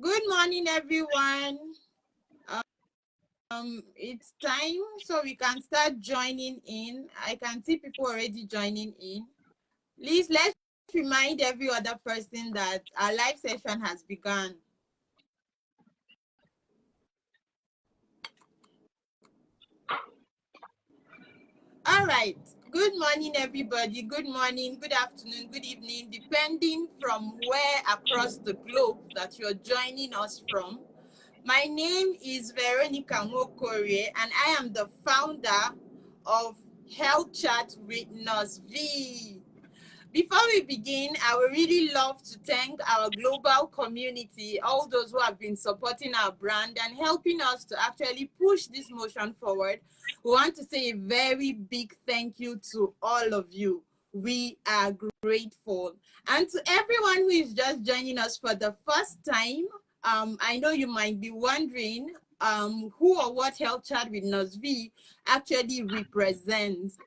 Good morning, everyone. It's time so we can start joining in. I can see people already joining in. Please, let's remind every other person that our live session has begun. All right. Good morning, everybody. Good morning, good afternoon, good evening, depending from where across the globe that you're joining us from. My name is Veronica Mokore, and I am the founder of Health Chat with Nurse V. Before we begin, I would really love to thank our global community, all those who have been supporting our brand and helping us to actually push this motion forward. We want to say a very big thank you to all of you. We are grateful. And to everyone who is just joining us for the first time, I know you might be wondering who or what Health Chat with Nurse V actually represents.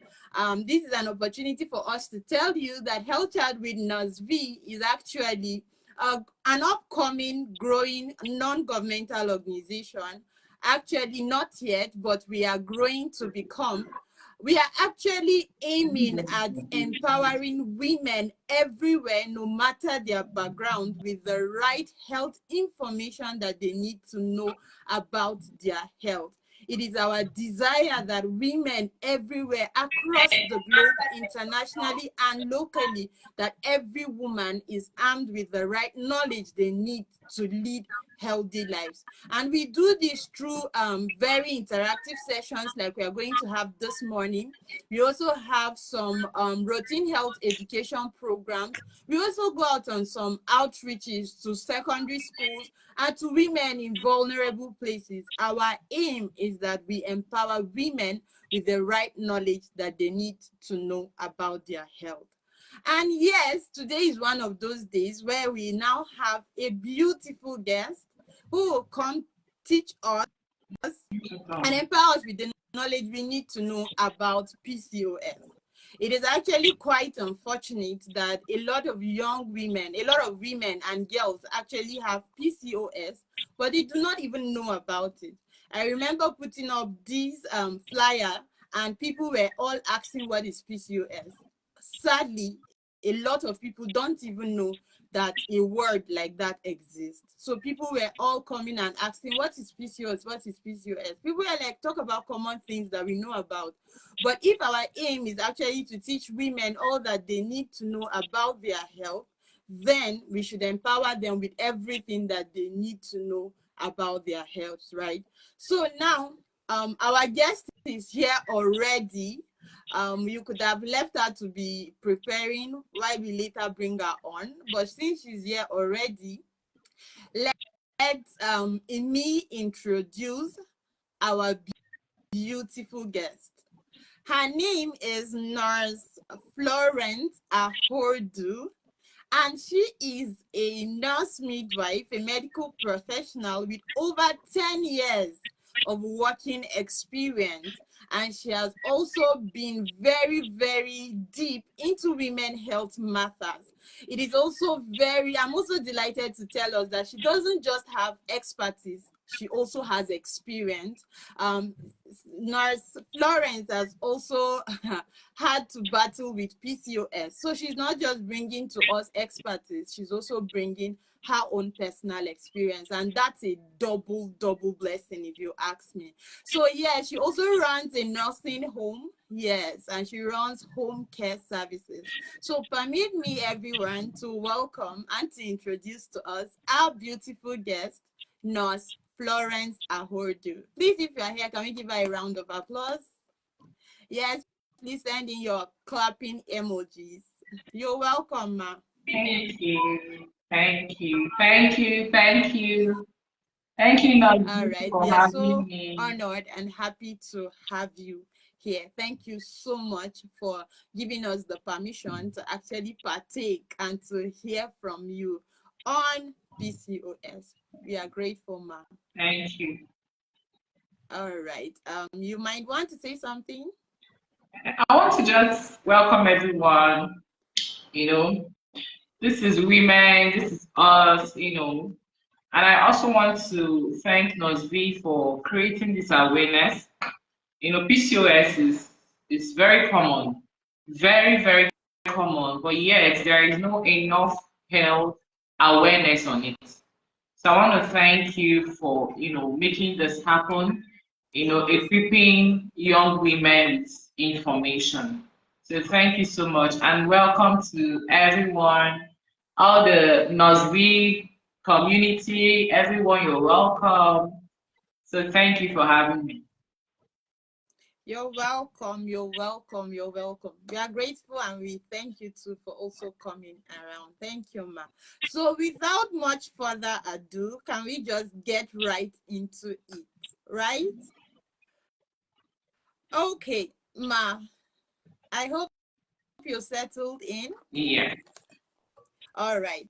This is an opportunity for us to tell you that Health Chat with Nurse V is actually an upcoming, growing, non-governmental organization. Actually, not yet, but we are growing to become. We are actually aiming at empowering women everywhere, no matter their background, with the right health information that they need to know about their health. It is our desire that women everywhere across the globe, internationally and locally, that every woman is armed with the right knowledge they need to lead healthy lives. And we do this through very interactive sessions like we are going to have this morning. We also have some routine health education programs. We also go out on some outreaches to secondary schools and to women in vulnerable places. Our aim is that we empower women with the right knowledge that they need to know about their health. And yes, today is one of those days where we now have a beautiful guest who will come teach us and empower us with the knowledge we need to know about PCOS. It is actually quite unfortunate that a lot of women and girls actually have PCOS, but they do not even know about it. I remember putting up this flyer and people were all asking what is PCOS. Sadly, a lot of people don't even know that a word like that exists. So people were all coming and asking, what is PCOS? What is PCOS? People were like, talk about common things that we know about. But if our aim is actually to teach women all that they need to know about their health, then we should empower them with everything that they need to know about their health, right? So now, our guest is here already. You could have left her to be preparing while we later bring her on, but since she's here already, let's me introduce our beautiful guest. Her name is Nurse Florence Ahordu, and she is a nurse midwife, a medical professional with over 10 years of working experience. And she has also been very, very deep into women health matters. It is also I'm also delighted to tell us that she doesn't just have expertise, she also has experience. Nurse Florence has also had to battle with PCOS. So she's not just bringing to us expertise, she's also bringing her own personal experience. And that's a double blessing if you ask me. So yeah, she also runs a nursing home. Yes, and she runs home care services. So permit me, everyone, to welcome and to introduce to us our beautiful guest, Nurse Florence Ahordu. Please, if you are here, can we give her a round of applause? Yes, please send in your clapping emojis. You're welcome, ma. Thank you. Thank you. Thank you. Thank you. Thank you, All Nadia, right, for we are having so me. honored and happy to have you here. Thank you so much for giving us the permission to actually partake and to hear from you on PCOS. We are grateful, ma. Thank you. All right. You might want to say something. I want to just welcome everyone. You know, this is women, this is us, And I also want to thank Nosvi for creating this awareness. PCOS is very common, very, very common, but yet there is no enough health awareness on it. So I want to thank you for, making this happen, Yes. equipping young women with information. So thank you so much and welcome to everyone, all the Nosby community, everyone, you're welcome. So thank you for having me. You're welcome. You're welcome. You're welcome. We are grateful and we thank you too for also coming around. Thank you, ma. So without much further ado, can we just get right into it, right? Okay, ma. I hope you're settled in. Yeah. All right.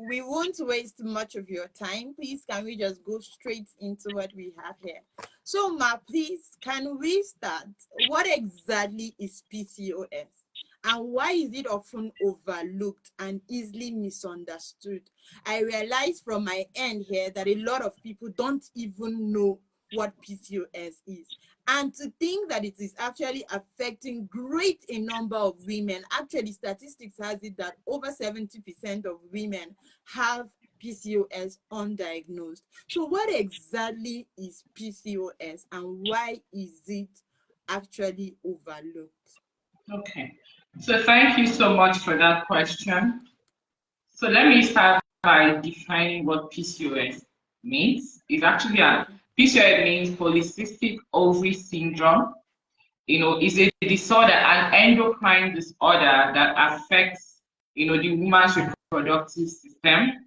We won't waste much of your time. Please, can we just go straight into what we have here? So, Ma, please, can we start? What exactly is PCOS? And why is it often overlooked and easily misunderstood? I realize from my end here that a lot of people don't even know what PCOS is. And to think that it is actually affecting great a number of women. Actually, statistics has it that over 70% of women have PCOS undiagnosed. So what exactly is PCOS and why is it actually overlooked? Okay. So thank you so much for that question. So let me start by defining what PCOS means. It's actually a Okay. PCOS means polycystic ovary syndrome. It's a disorder, an endocrine disorder that affects, the woman's reproductive system.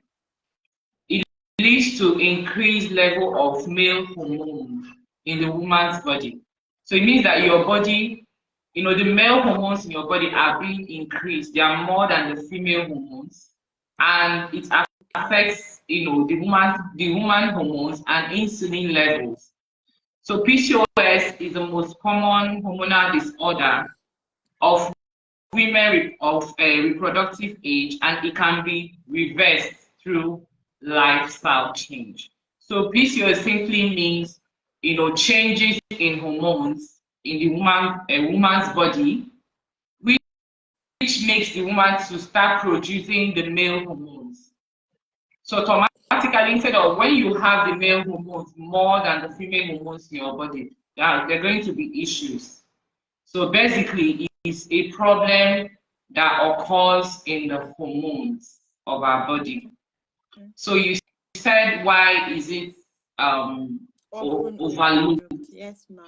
It leads to increased level of male hormones in the woman's body. So it means that your body, the male hormones in your body are being increased. They are more than the female hormones, and it Okay. affects, the woman hormones and insulin levels. So PCOS is the most common hormonal disorder of women of reproductive age, and it can be reversed through lifestyle change. So PCOS simply means, changes in hormones in the woman's body, which makes the woman to start producing the male hormones. So automatically, instead of when you have the male hormones more than the female hormones in your body, there are going to be issues. So basically, it's a problem that occurs in the hormones of our body. Okay. So you said, why is it Often overlooked? overlooked. Yes, ma.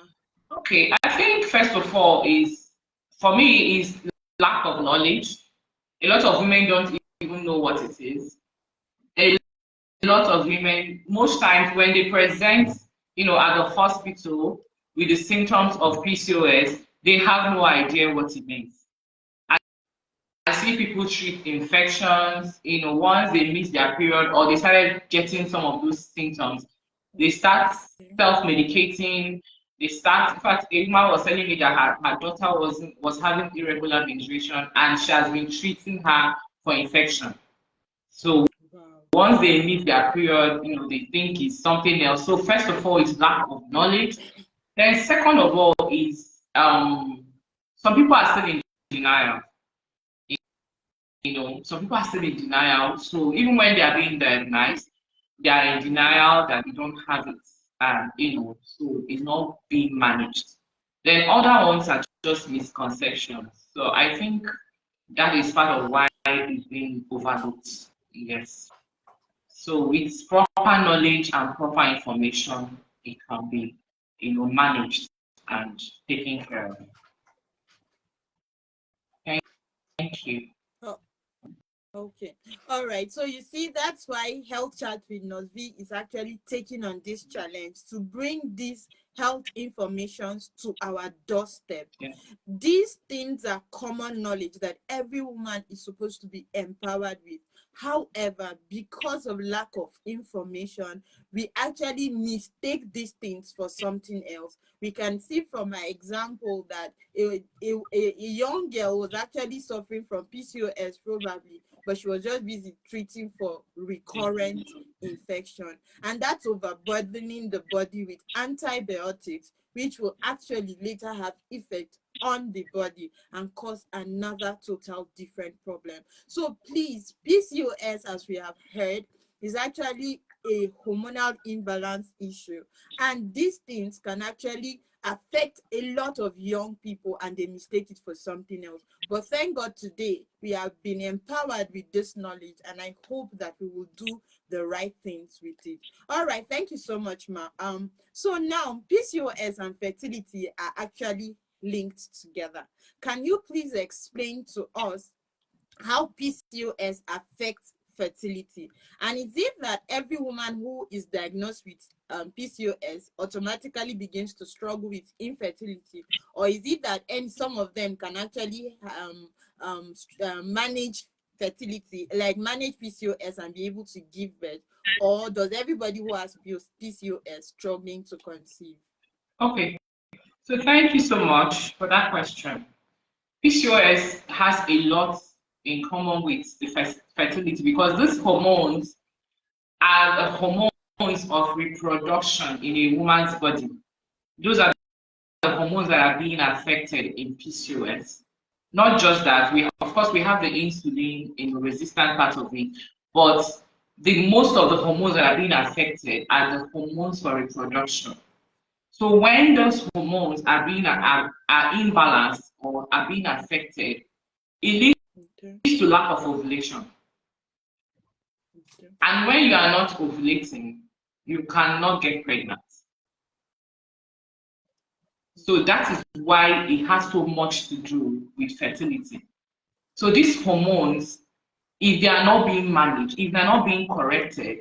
Okay, I think first of all is, for me, is lack of knowledge. A lot of women don't even know what it is. A lot of women, most times when they present, at the hospital with the symptoms of PCOS, they have no idea what it means. I see people treat infections, once they miss their period or they started getting some of those symptoms, they start Okay. self-medicating. In fact, a woman was telling me that her daughter was having irregular menstruation and she has been treating her for infection. So Wow. once they miss their period, they think it's something else. So first of all, it's lack of knowledge. Then second of all is some people are still in denial. Some people are still in denial. So even when they are being diagnosed, they are in denial that they don't have it. And so it's not being managed. Then other ones are just misconceptions. So I think that is part of why it's being overlooked. Yes. So with proper knowledge and proper information, it can be, managed and taken care of. Thank you. Oh, okay. All right. So you see, that's why Health Chat with Nosvi is actually taking on this challenge to bring these health informations to our doorstep. Yeah. These things are common knowledge that every woman is supposed to be empowered with. However, because of lack of information, we actually mistake these things for something else. We can see from my example that a young girl was actually suffering from PCOS probably, but she was just busy treating for recurrent infection, and that's overburdening the body with antibiotics, which will actually later have effect on the body and cause another total different problem. So please, PCOS, as we have heard, is actually a hormonal imbalance issue, and these things can actually affect a lot of young people and they mistake it for something else. But thank God today we have been empowered with this knowledge, and I hope that we will do the right things with it. All right, thank you so much, ma. So now PCOS and fertility are actually linked together. Can you please explain to us how PCOS affects fertility? And is it that every woman who is diagnosed with PCOS automatically begins to struggle with infertility, or is it that some of them can actually manage fertility, like manage PCOS and be able to give birth, or does everybody who has PCOS struggling to conceive? Okay, so thank you so much for that question. PCOS has a lot in common with the fertility because these hormones are the hormones of reproduction in a woman's body. Those are the hormones that are being affected in PCOS. Not just that, we of course we have the insulin in the resistant part of it, but the most of the hormones that are being affected are the hormones for reproduction. So when those hormones are being are imbalanced or are being affected, it leads to lack of ovulation. And when you are not ovulating, you cannot get pregnant. So that is why it has so much to do with fertility. So these hormones, if they are not being managed, if they're not being corrected,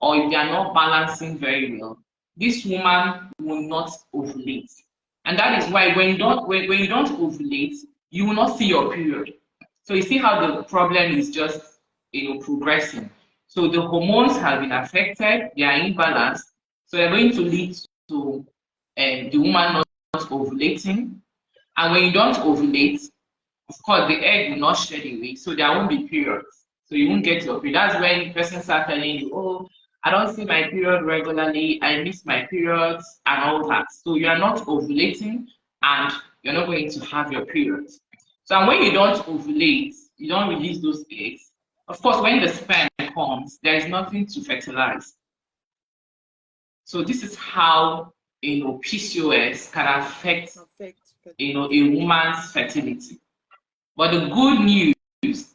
or if they are not balancing very well, this woman will not ovulate. And that is why when you don't ovulate, you will not see your period. So you see how the problem is just progressing. So the hormones have been affected, they are imbalanced, so they're going to lead to the woman not ovulating. And when you don't ovulate, of course the egg will not shed away, so there won't be periods. So you won't get your period. That's when the person starts telling you, oh, I don't see my period regularly, I miss my periods and all that. So you are not ovulating and you're not going to have your periods. So when you don't ovulate, you don't release those eggs. Of course, when the sperm comes, there is nothing to fertilize. So this is how PCOS can affect a woman's fertility. But the good news,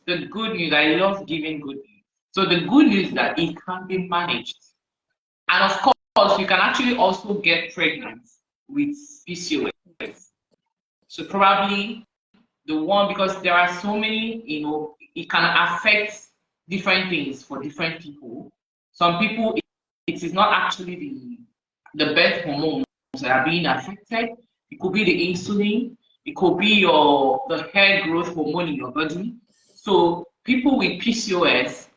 I love giving good news. So the good news is that it can be managed. And of course, you can actually also get pregnant with PCOS. So probably the one, because there are so many, it can affect different things for different people. Some people, it is not actually the birth hormones that are being affected. It could be the insulin, it could be the hair growth hormone in your body. So people with PCOS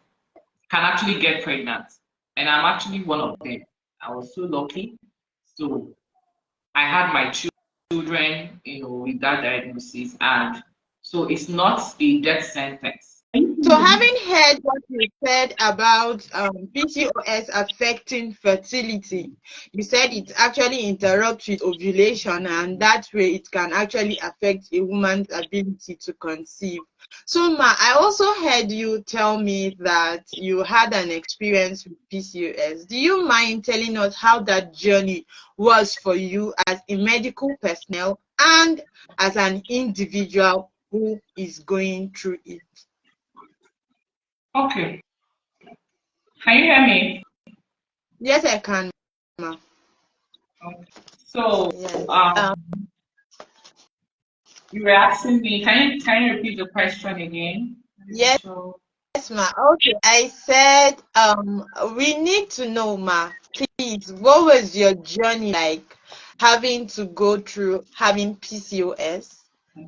can actually get pregnant. And I'm actually one of them. I was so lucky. So I had my children, with that diagnosis, and so it's not a death sentence. So having heard what you said about PCOS affecting fertility, you said it actually interrupts with ovulation, and that way it can actually affect a woman's ability to conceive. So Ma, I also heard you tell me that you had an experience with PCOS. Do you mind telling us how that journey was for you as a medical personnel and as an individual who is going through it? Okay. Can you hear me? Yes, I can, Ma. Okay. So, Yes. You were asking me, can you repeat the question again? Yes, Ma. Okay, I said, we need to know, Ma, please, what was your journey like having to go through having PCOS?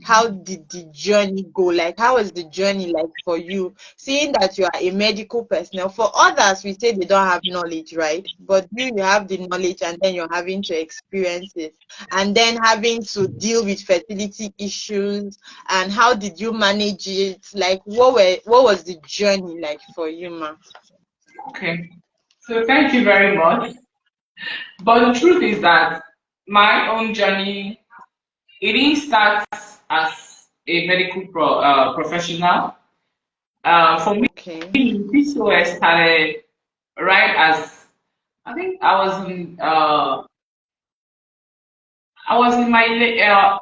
How did the journey go? Like, how was the journey like for you? Seeing that you are a medical personnel, for others, we say they don't have knowledge, right? But you have the knowledge and then you're having to experience it. And then having to deal with fertility issues, and how did you manage it? Like, what was the journey like for you, Ma? Okay. So thank you very much. But the truth is that my own journey, it didn't start as a medical professional. For me, Okay. PCOS started right as I think I was in my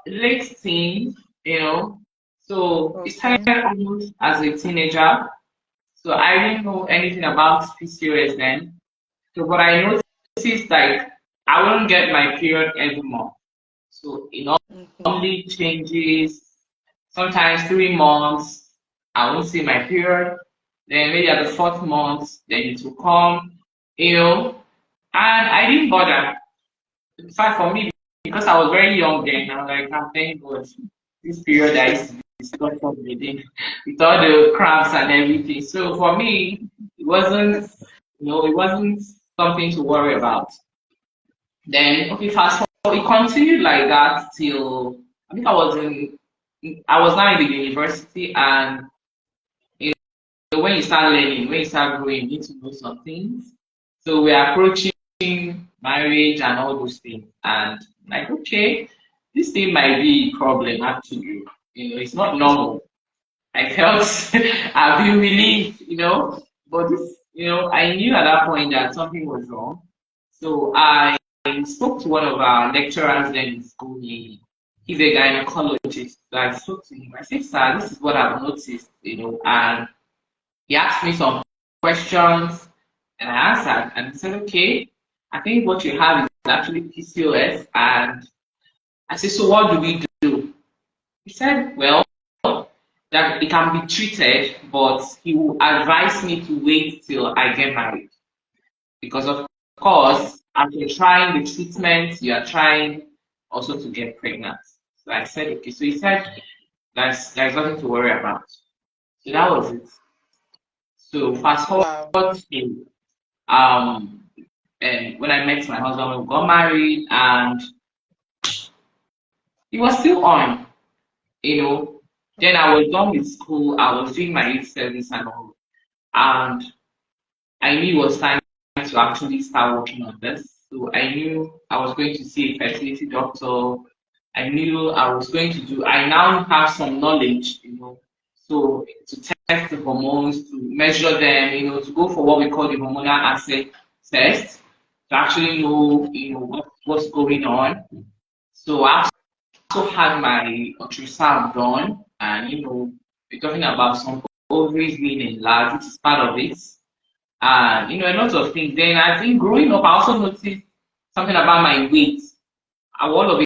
late teens, you know. So it started Okay. almost as a teenager. So I didn't know anything about PCOS then. So but I noticed like I wouldn't get my period every month. So it Okay. normally changes sometimes 3 months. I won't see my period. Then maybe at the fourth month, then it will come, you know. And I didn't bother. In fact, for me, because I was very young then, I was like, oh, thank God, this period I used to discuss within with all the cramps and everything. So for me, it wasn't, it wasn't something to worry about. Then, okay, fast forward, it continued like that till I think I was now in the university, and when you start learning, when you start growing, you need to know some things. So we're approaching marriage and all those things. And like, okay, this thing might be a problem actually. It's not normal. I felt I've been relieved, but this, I knew at that point that something was wrong. So I spoke to one of our lecturers then in school. He's a gynecologist. So I spoke to him. I said, sir, this is what I've noticed, and he asked me some questions and I answered and he said, okay, I think what you have is actually PCOS. And I said, so what do we do? He said, well, that it can be treated, but he will advise me to wait till I get married. Because of Okay. course, after trying the treatment, you are trying also to get pregnant. So I said, okay. So he said, there's nothing to worry about. So that was it. So fast Wow. forward to um and when I met my husband, we got married, and he was still on, you know. Then I was done with school, I was doing my youth service and all, and I knew it was time to actually start working on this. So I knew I was going to see a fertility doctor. I knew I was going to do. I now have some knowledge, so to test the hormones, to measure them, to go for what we call the hormonal assay test, to actually know, what's going on. So I also had my ultrasound done, and we're talking about some ovaries being enlarged, which is part of it, and a lot of things. Then I think growing up, I also noticed something about my weight. I will all of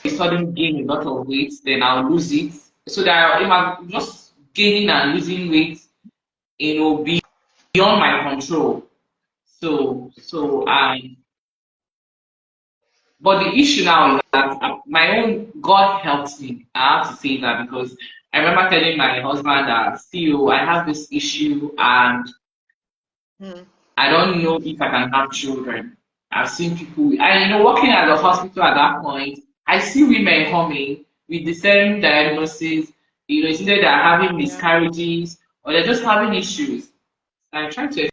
a sudden gain a lot of weight, then I'll lose it. So that if I'm just gaining and losing weight, beyond my control. So but the issue now is that my own God helps me. I have to say that because I remember telling my husband that, still, I have this issue and Hmm. I don't know if I can have children. I've seen people, and working at the hospital at that point, I see women coming with the same diagnosis. It's either they're having Yeah. miscarriages or they're just having issues. I try to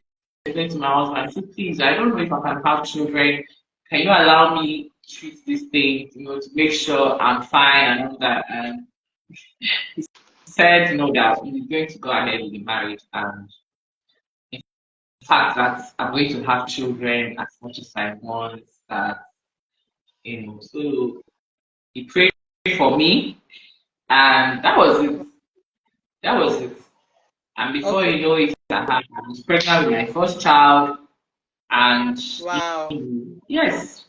explain to my husband, I said, please, I don't know if I can have children. Can you allow me to treat this thing, to make sure I'm fine and all that? And he said, no, that he's going to go ahead with the marriage. And fact that I'm going to have children as much as I want. That so he prayed for me, and that was it. That was it. And before Okay. you know it, I was pregnant with my first child, and Wow. yes,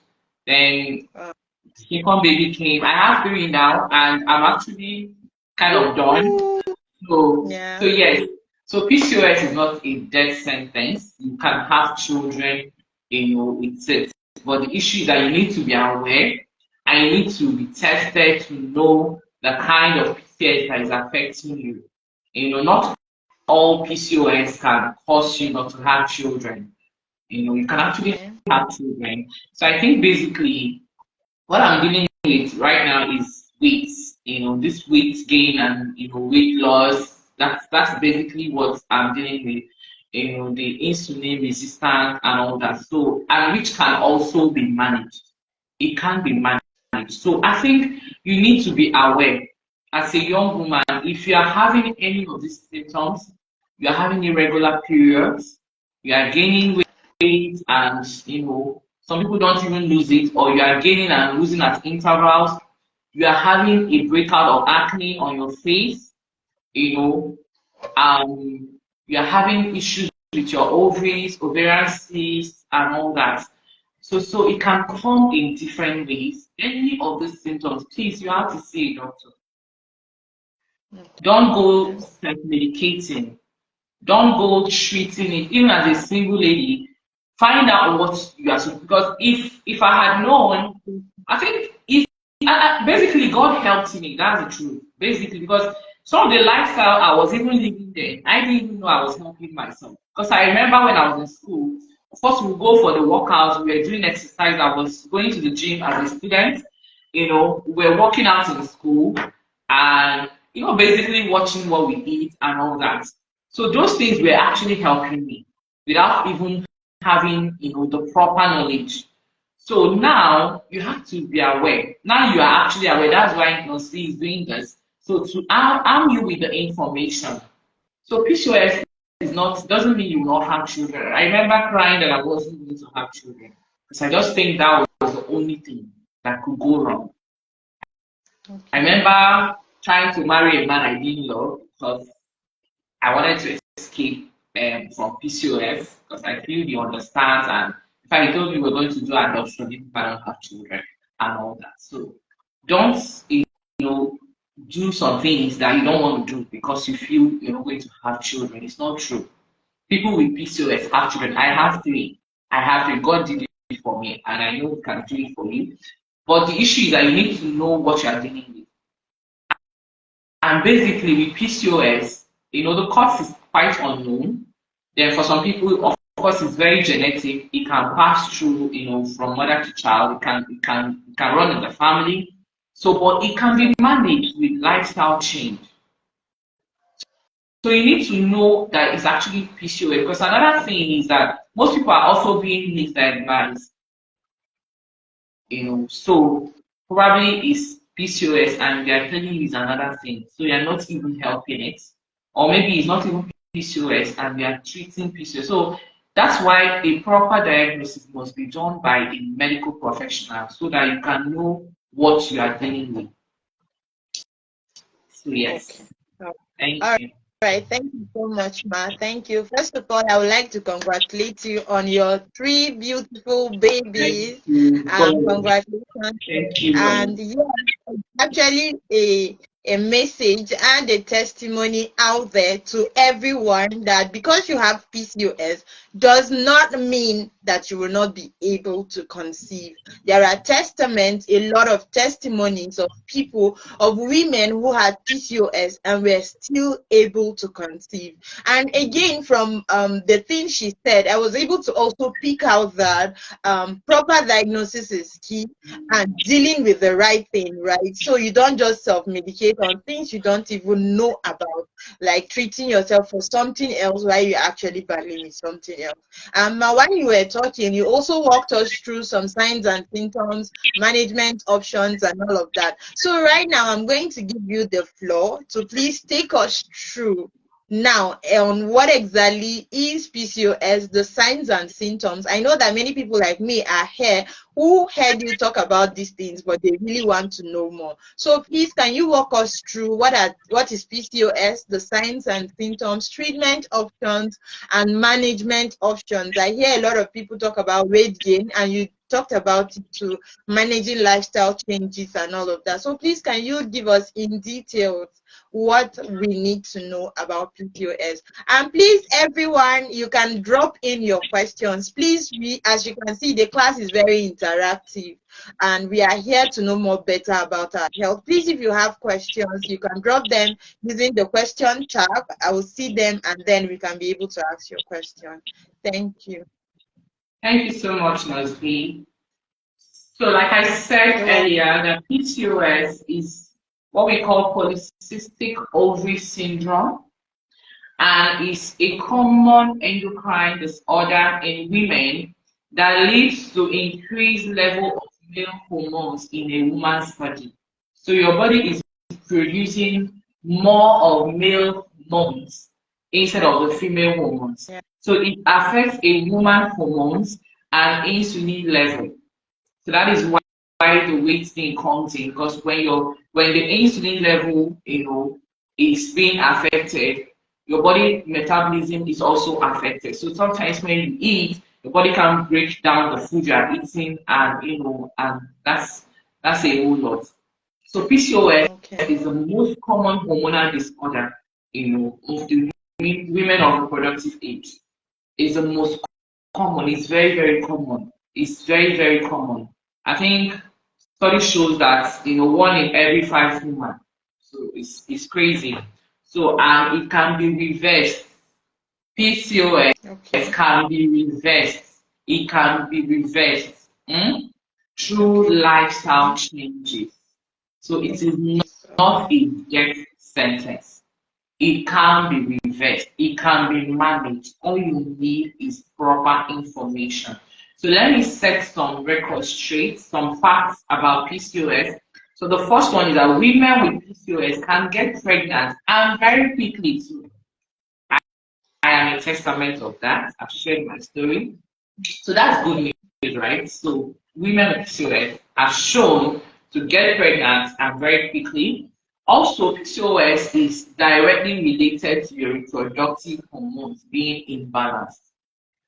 then Wow. second baby came. I have three now, and I'm actually kind of done. Woo. So Yeah. yes, so PCOS is not a death sentence. You can have children, with it. But the issue is that you need to be aware and you need to be tested to know the kind of PCOS that is affecting you. Not all PCOS can cause you not to have children. You can actually Okay. have children. So I think basically what I'm dealing with right now is weight. This weight gain and weight loss. That's basically what I'm dealing with. the insulin resistant and all that. So, and which can also be managed. It can be managed. So I think you need to be aware as a young woman, if you are having any of these symptoms, you are having irregular periods, you are gaining weight, and some people don't even lose it, or you are gaining and losing at intervals, you are having a breakout of acne on your face, you know, you are having issues with your ovaries, ovarian cysts, and all that. So it can come in different ways. Any of these symptoms, please, you have to see a doctor. Don't go self-medicating. Don't go treating it. Even as a single lady, find out what you are supposed. Because if I had known, I think if basically God helped me. That's the truth. Basically, because some of the lifestyle I was even living there, I didn't even know I was helping myself. Because I remember when I was in school, first we go for the workouts, we were doing exercise. I was going to the gym as a student. We were working out in school, and basically watching what we eat and all that. So those things were actually helping me without even having the proper knowledge. So now you have to be aware. Now you are actually aware. That's why Nosy is doing this. So to arm you with the information. So PCOS doesn't mean you will not have children. I remember crying that I wasn't going to have children. Because I just think that was the only thing that could go wrong. Okay. I remember trying to marry a man I didn't love because I wanted to escape from PCOS because I feel he understands, and if I told you we're going to do adoption if I don't have children and all that. So don't do some things that you don't want to do because you feel you're going to have children. It's not true. People with PCOS have children. I have three. God did it for me, and I know He can do it for you. But the issue is that you need to know what you are dealing with. And basically with PCOS, the cause is quite unknown. Then for some people, of course, it's very genetic. It can pass through, from mother to child. It can run in the family. So, but it can be managed with lifestyle change. So you need to know that it's actually PCOS. Because another thing is that most people are also being misdiagnosed. So probably it's PCOS and they are telling you is another thing. So you're not even helping it. Or maybe it's not even PCOS and we are treating PCOS. So that's why a proper diagnosis must be done by a medical professional so that you can know what you are dealing with. So yes. Okay. Thank you. Right, thank you so much, Ma. Thank you. First of all, I would like to congratulate you on your 3 beautiful babies. Congratulations. Thank you. And yeah, actually a message and a testimony out there to everyone that because you have PCOS does not mean that you will not be able to conceive. There are a lot of testimonies of people, of women who had PCOS and were still able to conceive. And again, from the things she said, I was able to also pick out that proper diagnosis is key and dealing with the right thing, right? So you don't just self-medicate on things you don't even know about, like treating yourself for something else while you're actually battling with something else. When you were talking, you also walked us through some signs and symptoms, management options, and all of that. So right now, I'm going to give you the floor to please take us through now on what exactly is PCOS, the signs and symptoms. I know that many people like me are here who heard you talk about these things, but they really want to know more. So please, can you walk us through what is PCOS, the signs and symptoms, treatment options, and management options? I hear a lot of people talk about weight gain, and you talked about it too, managing lifestyle changes and all of that. So please, can you give us in details what we need to know about PCOS? And please, everyone, you can drop in your questions. Please, as you can see, the class is very interactive and we are here to know more better about our health. Please, if you have questions, you can drop them using the question tab. I will see them and then we can be able to ask your question. Thank you. Thank you so much, Nosy. So like I said earlier, the PCOS is what we call polycystic ovary syndrome. and is a common endocrine disorder in women that leads to increased level of male hormones in a woman's body. So your body is producing more of male hormones instead of the female hormones. Yeah. So it affects a woman's hormones and insulin level. So that is why the weight thing comes in, because when the insulin level, is being affected, your body metabolism is also affected. So sometimes when you eat, your body can break down the food you are eating, and and that's a whole lot. So PCOS Okay. is the most common hormonal disorder, of the women of reproductive age. It's the most common. It's very, very common. It's very, very common. I think study shows that 1 in every 5 women. So it's crazy. So and it can be reversed. PCOS Okay. can be reversed. It can be reversed through Okay. lifestyle changes. So it is So, not a death sentence. It can be reversed. It can be managed. All you need is proper information. So let me set some records straight, some facts about PCOS. So the first one is that women with PCOS can get pregnant and very quickly too. I am a testament of that. I've shared my story. So that's good news, right? So women with PCOS are shown to get pregnant and very quickly. Also, PCOS is directly related to your reproductive hormones being imbalanced.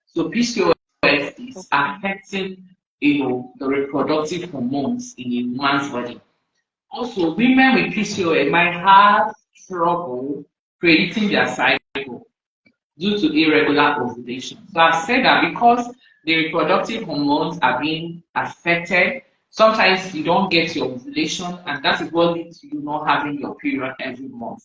So PCOS is affecting, the reproductive hormones in a woman's body. Also, women with PCOS might have trouble predicting their cycle due to irregular ovulation. So I've said that because the reproductive hormones are being affected, sometimes you don't get your ovulation, and that is what leads to you not having your period every month.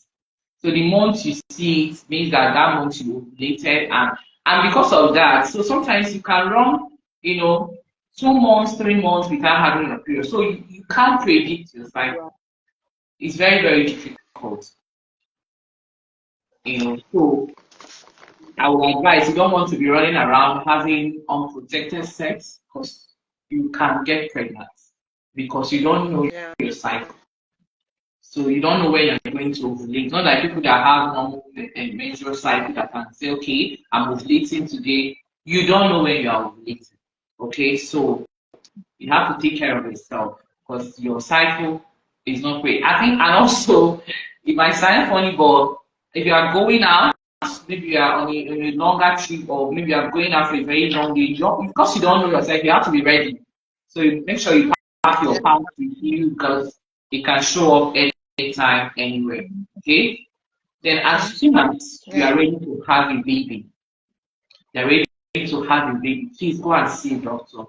So the month you see it means that that month you ovulated, and because of that, so sometimes you can run, 2 months, 3 months without having a period. So you can't predict your cycle. It's very, very difficult. So I would advise you don't want to be running around having unprotected sex because you can get pregnant because you don't know yeah. your cycle. So you don't know when you're going to ovulate. Not like people that have normal menstrual cycle that can say, okay, I'm ovulating today. You don't know when you are ovulating. Okay, so you have to take care of yourself because your cycle is not great. I think, and also, it might sound funny, but if you are going out, maybe you are on a longer trip, or maybe you are going out for a very long day, because you don't know yourself, you have to be ready. So you make sure you have your pants with you because it can show up anytime, anywhere. Okay? Then as soon as you Yeah. are ready to have a baby, you're ready to have a baby, please go and see a doctor.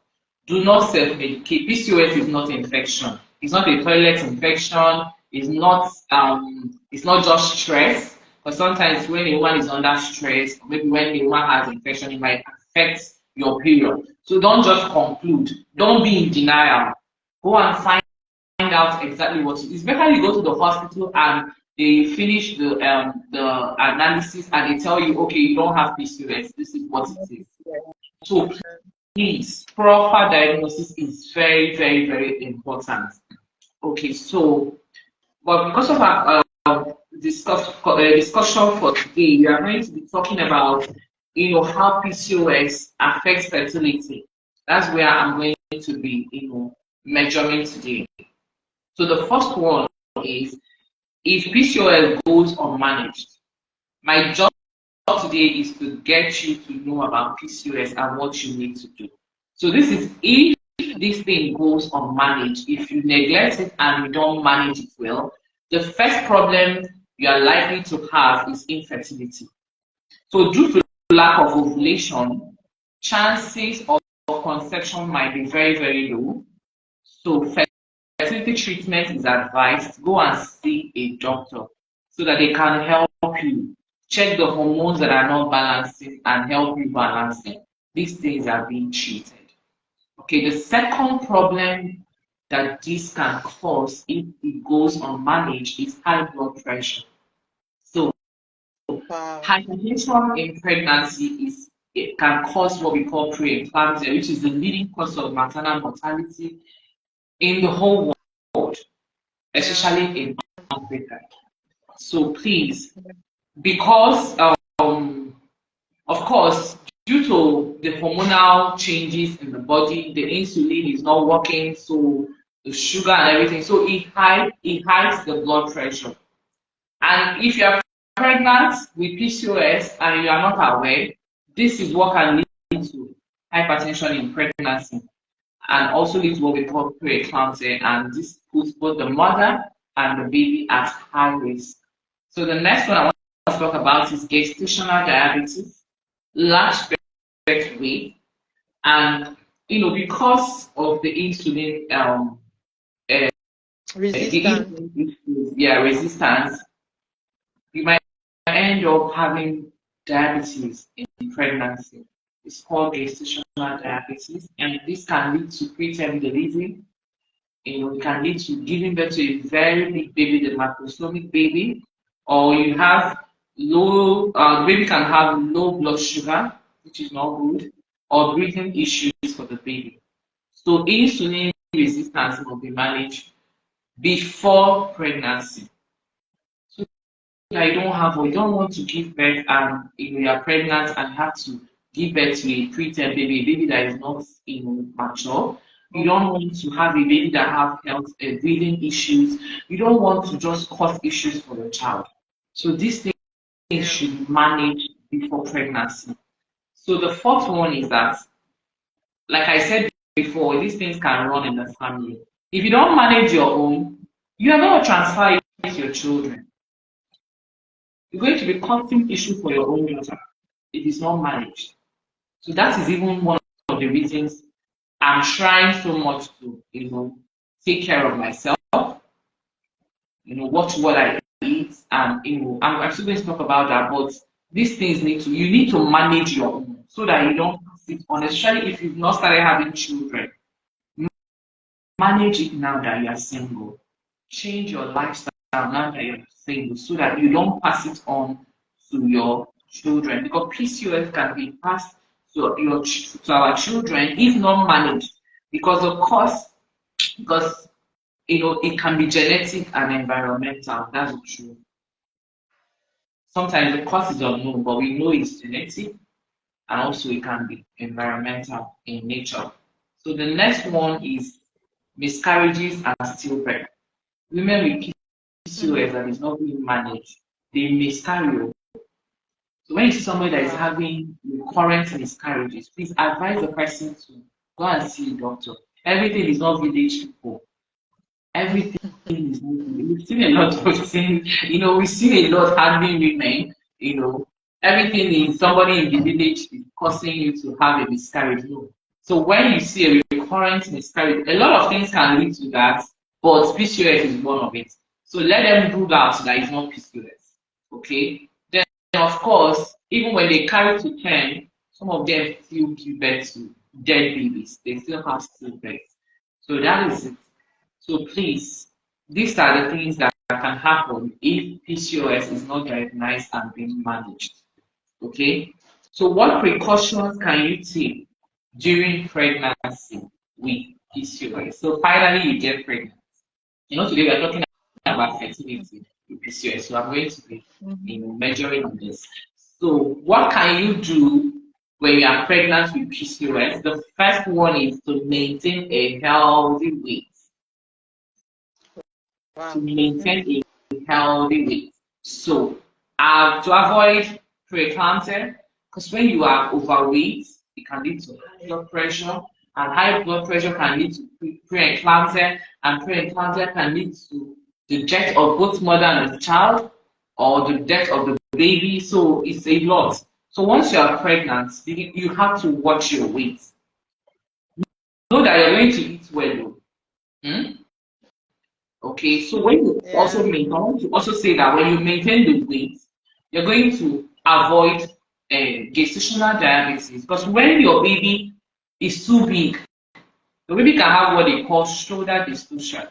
Do not self-medicate. PCOS is not infection. It's not a toilet infection. It's not just stress. But sometimes when a woman is under stress, or maybe when a woman has infection, it might affect your period. So don't just conclude. Don't be in denial. Go and find out exactly what it is. It's better you go to the hospital and they finish the analysis and they tell you, okay, you don't have PCOS. This is what it is. So please, proper diagnosis is very, very, very important. Okay, so but because of our discussion for today, we are going to be talking about how PCOS affects fertility. That's where I'm going to be measuring today. So the first one is if PCOS goes unmanaged. My job today is to get you to know about PCOS and what you need to do. So this is if this thing goes unmanaged, if you neglect it and you don't manage it well, the first problem you are likely to have is infertility. So due to lack of ovulation, chances of conception might be very, very low. So fertility treatment is advised. Go and see a doctor so that they can help you check the hormones that are not balancing and help you balance them. These things are being treated. Okay, the second problem that this can cause if it goes unmanaged is high blood pressure. So Wow. Hypertension in pregnancy it can cause what we call preeclampsia, which is the leading cause of maternal mortality in the whole world, especially in Africa. So please, because of course, due to the hormonal changes in the body, the insulin is not working, so the sugar and everything, so it hides the blood pressure. And if you are pregnant with PCOS and you are not aware, this is what can lead to hypertension in pregnancy and also lead to what we call preeclampsia, and this puts both the mother and the baby at high risk. So the next one I want to talk about is gestational diabetes, large birth weight, and because of the insulin Resistance. resistance, you might end up having diabetes in pregnancy. It's called gestational diabetes, and this can lead to preterm delivery. It can lead to giving birth to a very big baby, the macrosomic baby, or you have the baby can have low blood sugar, which is not good, or breathing issues for the baby. So insulin resistance will be managed before pregnancy. So that you don't want to give birth and you are pregnant and have to give birth to a preterm baby, a baby that is not mature. You don't want to have a baby that have health breathing issues. You don't want to just cause issues for the child. So these things should be managed before pregnancy. So the fourth one is that, like I said before, these things can run in the family. If you don't manage your own, you are going to transfer it to your children. You're going to be causing issue for your own daughter if it's not managed. So that is even one of the reasons I'm trying so much to, take care of myself, watch what I eat, and I'm still going to talk about that, but these things you need to manage your own so that you don't pass it on, especially if you've not started having children. Manage it now that you are single. Change your lifestyle now that you're single so that you don't pass it on to your children, because PCOS can be passed to our children if not managed, because of course, because it can be genetic and environmental. That's true. Sometimes the cause is unknown, but we know it's genetic, and also it can be environmental in nature. So the next one is miscarriages and stillbirth. Women with PCOS that is not being managed, they miscarry. So when you see somebody that is having recurrent miscarriages, please advise the person to go and see a doctor. Everything is not village people. Everything is not village. We've seen a lot of things, we've seen a lot happening women, everything is somebody in the village is causing you to have a miscarriage. No. So when you see a recurrent miscarriage, a lot of things can lead to that, but PCOS is one of it. So let them rule out that it's not PCOS. Okay? Then of course, even when they carry to term, some of them still give birth to dead babies. They still have stillbirth. So that is it. So please, these are the things that can happen if PCOS is not diagnosed and being managed. Okay? So what precautions can you take during pregnancy with PCOS? So finally you get pregnant. Today we are talking about fertility with PCOS. So I'm going to be measuring on this. So what can you do when you are pregnant with PCOS? The first one is to maintain a healthy weight. Wow. To maintain a healthy weight. So to avoid preeclampsia, because when you are overweight, it can lead to high blood pressure, and high blood pressure can lead to preeclampsia, and preeclampsia can lead to the death of both mother and the child, or the death of the baby. So it's a lot. So once you are pregnant, you have to watch your weight. Know that you're going to eat well. Okay, so when you also maintain, I want to also say that when you maintain the weight, you're going to avoid gestational diabetes, because when your baby is too big, the baby can have what they call shoulder dystocia.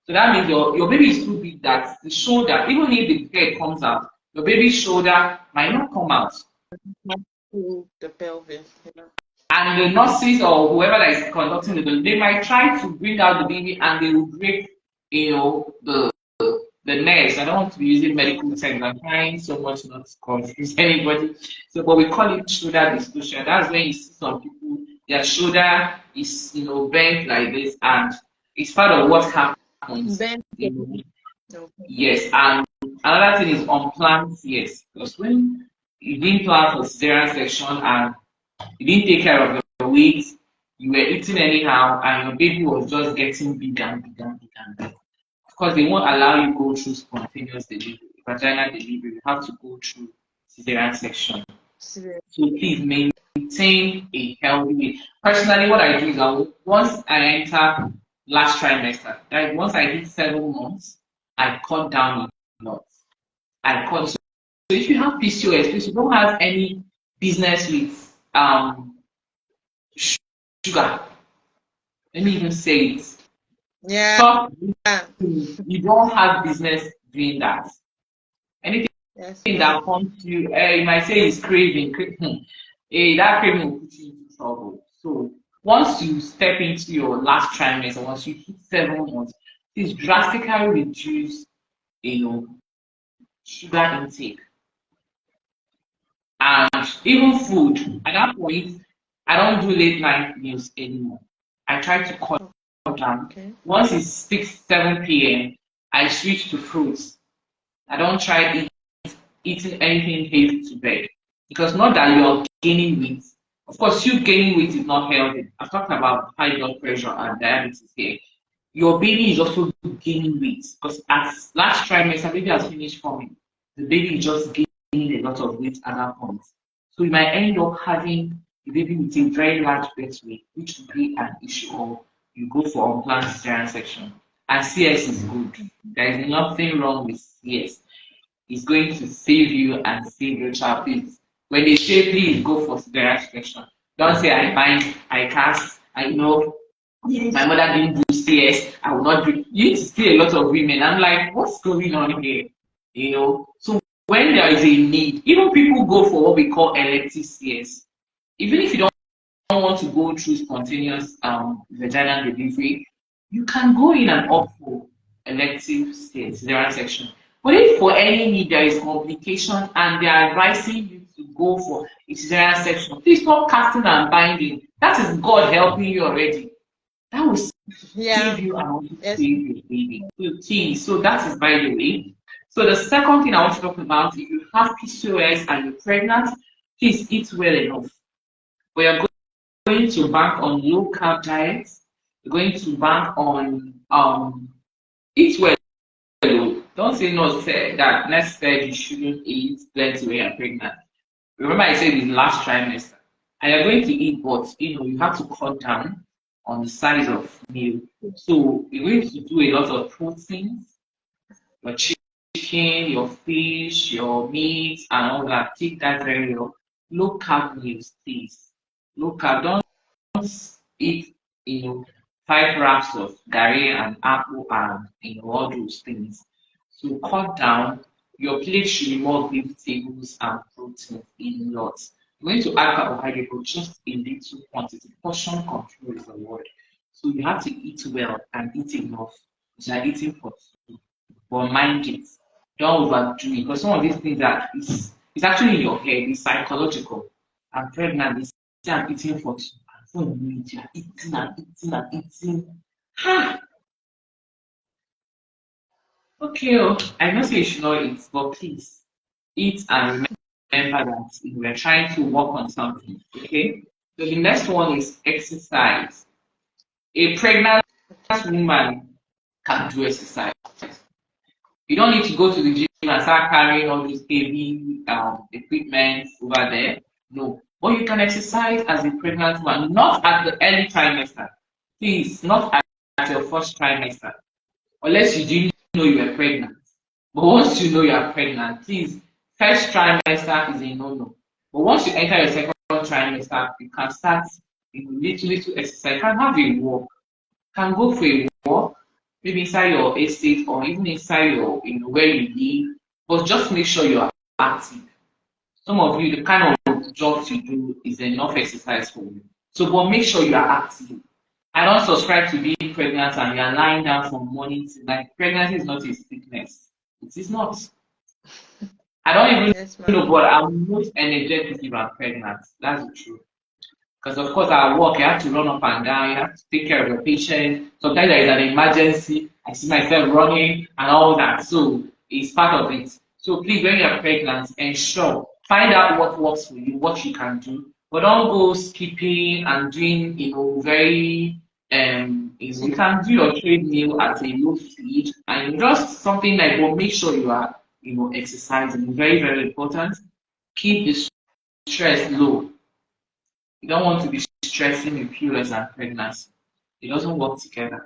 So that means your baby is too big that the shoulder, even if the head comes out, Your baby's shoulder might not come out. The pelvis. Yeah. And the nurses or whoever that is conducting the delivery, they might try to bring out the baby and they will break, the nerves. I don't want to be using medical terms. I'm trying so much not to confuse anybody. So, but we call it shoulder dystocia. That's when you see some people, their shoulder is, bent like this, and it's part of what happens. Then, Yes, and another thing is unplanned CS. Because when you didn't plan for cesarean section and you didn't take care of your weight, you were eating anyhow, and your baby was just getting bigger and bigger and bigger and bigger. Of course, they won't allow you go through spontaneous delivery, vaginal delivery. You have to go through cesarean section. So please maintain a healthy weight. Personally, what I do is once I enter last trimester, like once I hit 7 months, I cut down a lot. I cut. So if you have PCOS, please, you don't have any business with sugar. Let me even say it. yeah. Stop. You don't have business doing that. Anything that comes to you, you might say is craving. That craving will put you into trouble. So once you step into your last trimester, once you hit 7 months, please drastically reduce, sugar intake. And even food. At that point, I don't do late night meals anymore. I try to cut down. Okay. Once it's 6, 7 p.m., I switch to fruits. I don't try eating anything heavy to bed. Because not that you're gaining weight. Of course, you gaining weight is not healthy. I've talked about high blood pressure and diabetes here. Your baby is also gaining weight. Because at last trimester, baby has finished forming. The baby is just gaining a lot of weight at that point. So you might end up having a baby with a very large birth weight, which will be an issue, or you go for unplanned cesarean section. And CS is good. There is nothing wrong with CS. It's going to save you and save your child. Please, when they say please go for cesarean section, don't say I bind, I cast, I know my mother didn't do CS, I will not do. You need to see a lot of women. I'm like, what's going on here? So when there is a need, even people go for what we call elective CS. Even if you don't want to go through spontaneous vaginal delivery, you can go in and opt for elective cesarean section. But if for any need there is complication and they are advising you to go for a cesarean section, please stop casting and binding. That is God helping you already. That will save you and also save your baby. So that is by the way. So the second thing I want to talk about, if you have PCOS and you're pregnant, please eat well enough. We are going to bank on low carb diets. We're going to bank on eat well. Don't say no, say that next step you shouldn't eat plenty when you're pregnant. Remember I said in last trimester. And you're going to eat, but you have to cut down on the size of meal. So you're going to do a lot of proteins, your chicken, your fish, your meat, and all that. Take that very well. Low carb meals, please. Low carb. Don't eat, 5 wraps of gari and apple and all those things. So cut down. Your plate should be more vegetables and protein in lots. You're going to add carbohydrate, but just in little quantity. Portion control is the word. So you have to eat well and eat enough. You are eating for 2. But mind it. Don't overdo it. Because some of these things it's actually in your head. It's psychological. I'm pregnant. They say I'm eating for 2. And so you are eating and eating and eating. Okay, I know say you should not eat, but please eat and remember that we're trying to work on something. Okay? So the next one is exercise. A pregnant woman can do exercise. You don't need to go to the gym and start carrying all these heavy equipment over there. No. But you can exercise as a pregnant woman, not at the early trimester. Please, not at your first trimester. Unless you didn't know you were pregnant. But once you know you are pregnant, please, first trimester is a no-no. But once you enter your second trimester, you can start little exercise. You can have a walk. You can go for a walk, maybe inside your estate or even inside your, where you live. But just make sure you are active. Some of you, the kind of jobs you do is enough exercise for you. So, but make sure you are active. I don't subscribe to being pregnant and you're lying down from morning to night. Pregnancy is not a sickness. It is not. I don't even Yes, know, ma'am. but I'm most energetic if I'm pregnant. That's the truth. Because of course at work, you have to run up and down, you have to take care of your patient. Sometimes there is an emergency, I see myself running and all that. So it's part of it. So please, when you're pregnant, ensure find out what works for you, what you can do. But don't go skipping and doing, very you can do your treadmill at a low speed and just something like, but make sure you are, exercising. Very, very important. Keep the stress low. You don't want to be stressing with PCOS and pregnancy. It doesn't work together.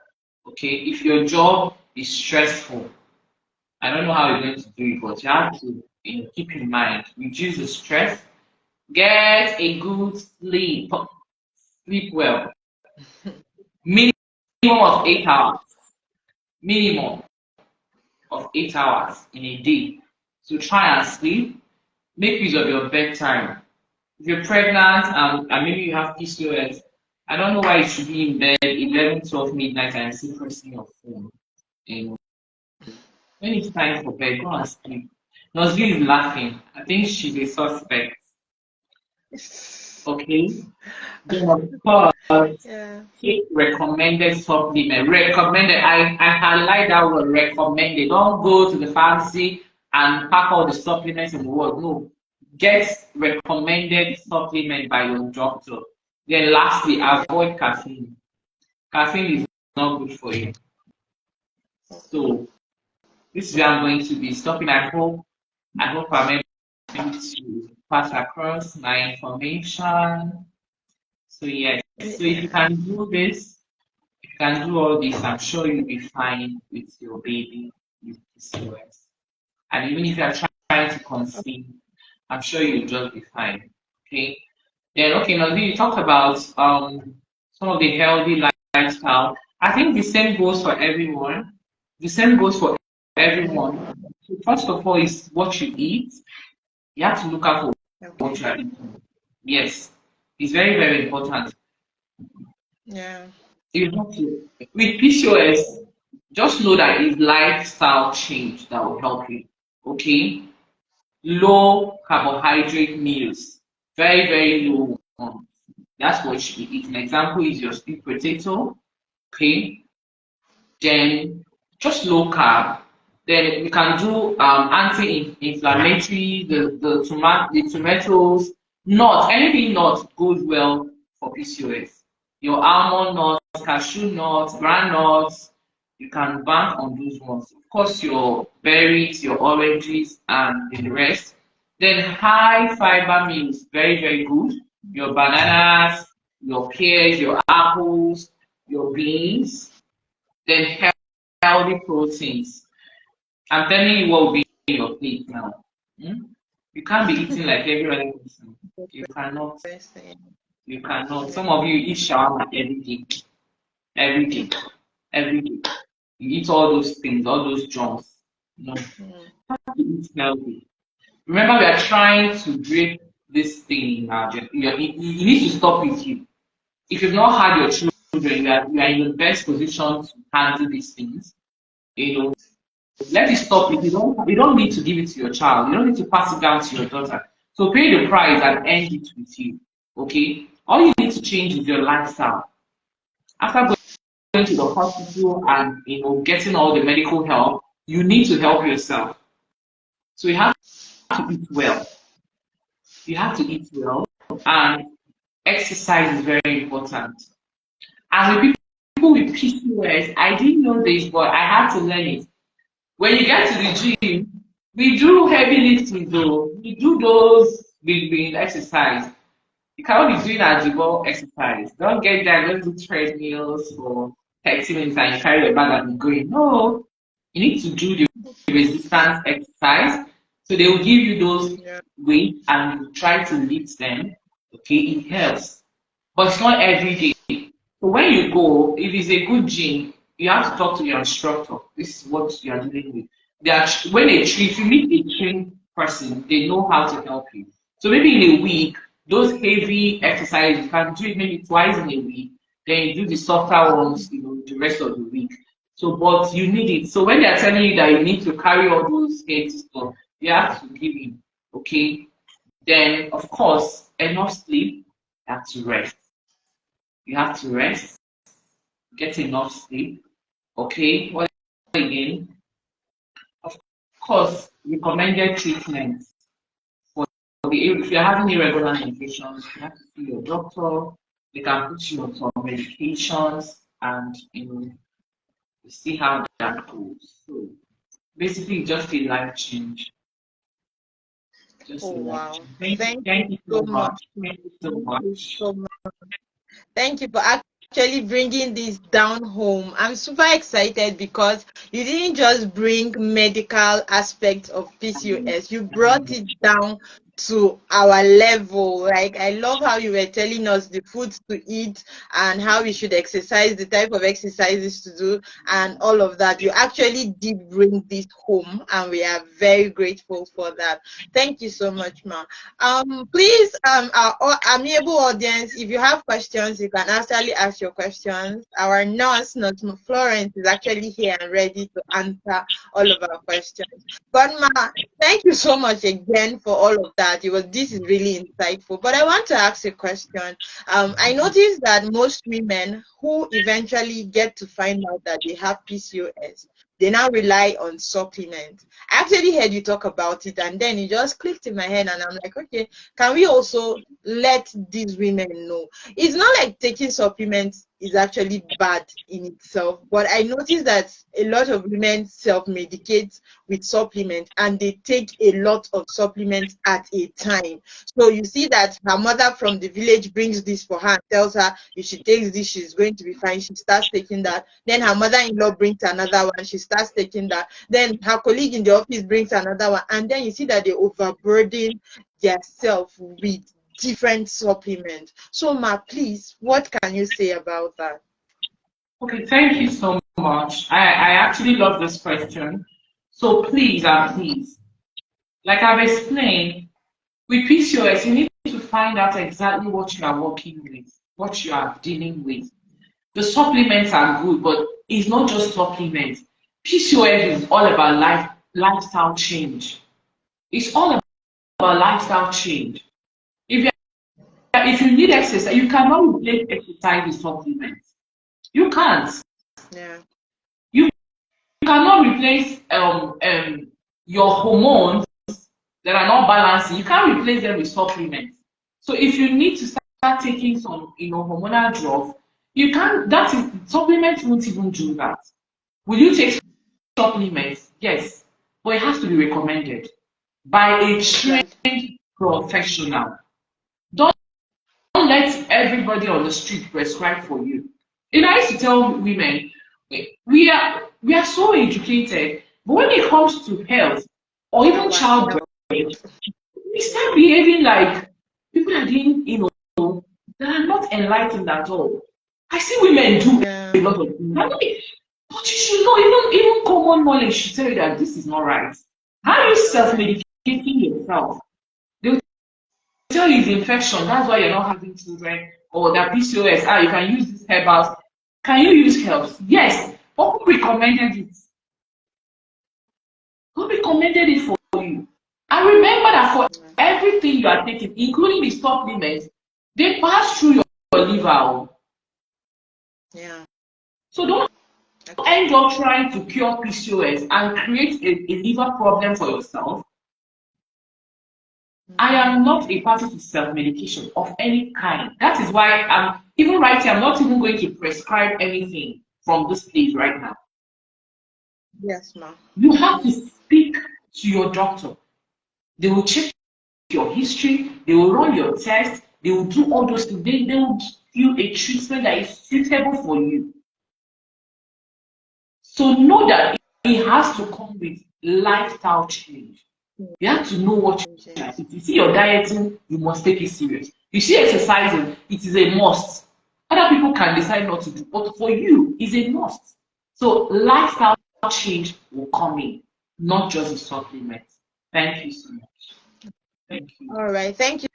Okay? If your job is stressful, I don't know how you're going to do it, but you have to keep in mind, reduce the stress, get a good sleep, sleep well. Minimum of 8 hours. Minimum of 8 hours in a day. So try and sleep. Make use of your bedtime. If you're pregnant and maybe you have PCOS, I don't know why you should be in bed 11, 12 midnight and still pressing your phone. You know, when it's time for bed, go and sleep. Nozli is laughing. I think she's a suspect. Okay? Then of course, Yeah. take recommended supplement. Recommended. I highlight that word recommended. Don't go to the pharmacy and pack all the supplements in the world. No. Get recommended supplement by your doctor. Then lastly, avoid caffeine. Caffeine is not good for you. So this is where I'm going to be stopping. I hope I'm able to pass across my information. So yes, so if you can do this, if you can do all this, I'm sure you'll be fine with your baby with PCOS. And even if you're trying to conceive, I'm sure you'll just be fine. Okay. Then okay, now you talked about some of the healthy lifestyle. I think the same goes for everyone. The same goes for everyone. So first of all is what you eat. You have to look out for what Okay. you are eating. Yes, it's very, very important. Yeah. You have to with PCOS, just know that it's lifestyle change that will help you. Okay? Low carbohydrate meals. Very, very low ones. That's what you should be eating. Example is your sweet potato. Okay? Then just low carb. Then we can do anti-inflammatory, the tomatoes, nuts, anything nuts goes well for PCOS. Your almond nuts, cashew nuts, ground nuts, you can bank on those ones. Of course, your berries, your oranges, and the rest. Then high fiber meals, very, very good. Your bananas, your pears, your apples, your beans, then healthy proteins. I'm telling you what will be in your plate now. Hmm? You can't be eating like every other person. You cannot. Interesting. You cannot. Yeah. Some of you eat shawarma every day, every day, every day. You eat all those things, all those junks. No, you Mm. have to eat healthy. Remember, we are trying to break this thing in our you need to stop with you. If you've not had your children, you are in the best position to handle these things. You know, let it stop it. You don't need to give it to your child. You don't need to pass it down to your daughter. So pay the price and end it with you. Okay? All you need to change is your lifestyle. After going to the hospital and getting all the medical help, you need to help yourself. So you have to eat well. You have to eat well, and exercise is very important. And with people with PCOS, I didn't know this, but I had to learn it. When you get to the gym, we do heavy lifting though. We do those big exercise. You cannot be doing a jiggle exercise. Don't get there, don't do treadmills for 30 minutes and you carry your bag and be going. No. You need to do the resistance exercise. So they will give you those Yeah. weights and you try to lift them. Okay, it helps. But it's not every day. So when you go, if it's a good gym, you have to talk to your instructor. This is what you are dealing with. They are when they treat, if you meet a trained person, they know how to help you. So maybe in a week, those heavy exercises, you can do it maybe twice in a week, then you do the softer ones, the rest of the week. So, but you need it. So when they're telling you that you need to carry all those heavy stuff, you have to give in, okay? Then, of course, enough sleep, you have to rest. You have to rest, get enough sleep, okay? What again? Of course, recommended treatment for if you're having irregular medications, you have to see your doctor. They can put you on some medications and see how that goes. So basically just a life change. Just Oh a life wow. change. Thank you Thank you so so much. much. Thank you so Thank you much. so much. Thank you for actually bringing this down home. I'm super excited because you didn't just bring medical aspects of PCOS, you brought it down to our level. Like, I love how you were telling us the foods to eat and how we should exercise, the type of exercises to do, and all of that. You actually did bring this home, and we are very grateful for that. Thank you so much, ma. Please, our amiable audience, if you have questions, you can actually ask your questions. Our nurse Florence, is actually here and ready to answer all of our questions. But ma, thank you so much again for all of that. This is really insightful. But I want to ask a question. I noticed that most women who eventually get to find out that they have PCOS, they now rely on supplements. I actually heard you talk about it, and then it just clicked in my head, and I'm like, okay, can we also let these women know? It's not like taking supplements is actually bad in itself, but I noticed that a lot of women self-medicate with supplements, and they take a lot of supplements at a time. So you see that her mother from the village brings this for her and tells her if she takes this, she's going to be fine. She starts taking that. Then her mother-in-law brings another one. She starts taking that. Then her colleague in the office brings another one. And then you see that they overburden themselves with different supplements. So, ma, please, what can you say about that? Okay, thank you so much. I actually love this question. So please and please, like I've explained, with PCOS, you need to find out exactly what you are working with, what you are dealing with. The supplements are good, but it's not just supplements. PCOS is all about lifestyle change. It's all about lifestyle change. If you need exercise, you cannot replace exercise with supplements. You can't. Yeah. You cannot replace your hormones that are not balancing. You can't replace them with supplements. So if you need to start taking some, hormonal drugs, you can't. That is, supplements won't even do that. Will you take supplements? Yes, but it has to be recommended by a Exactly. trained professional. Don't let everybody on the street prescribe for you. I used to tell women, we are so educated, but when it comes to health or even Our childbirth, health. we start behaving like people are doing, that are not enlightened at all. I see women do Yeah. a lot of things. But you should know, even common knowledge should tell you that this is not right. How are you Right. self-medicating yourself? They tell you it's infection, that's why you're not having children, or that PCOS, you can use this herbals. Can you use herbs? Yes, but who recommended it? Who recommended it for you? And remember that for everything you are taking, including the supplements, they pass through your liver. Yeah. So don't Okay. end up trying to cure PCOS and create a liver problem for yourself. I am not a party to self-medication of any kind. That is why I'm even right here, I'm not even going to prescribe anything from this stage right now. Yes, ma'am. You have to speak to your doctor. They will check your history, they will run your tests, they will do all those things. They will give you a treatment that is suitable for you. So know that it has to come with lifestyle change. You have to know what you are Yes. eating. You see your dieting, you must take it serious. You see exercising, it is a must. Other people can decide not to do, but for you, it's a must. So lifestyle change will come in, not just a supplement. Thank you so much. Thank you. All right. Thank you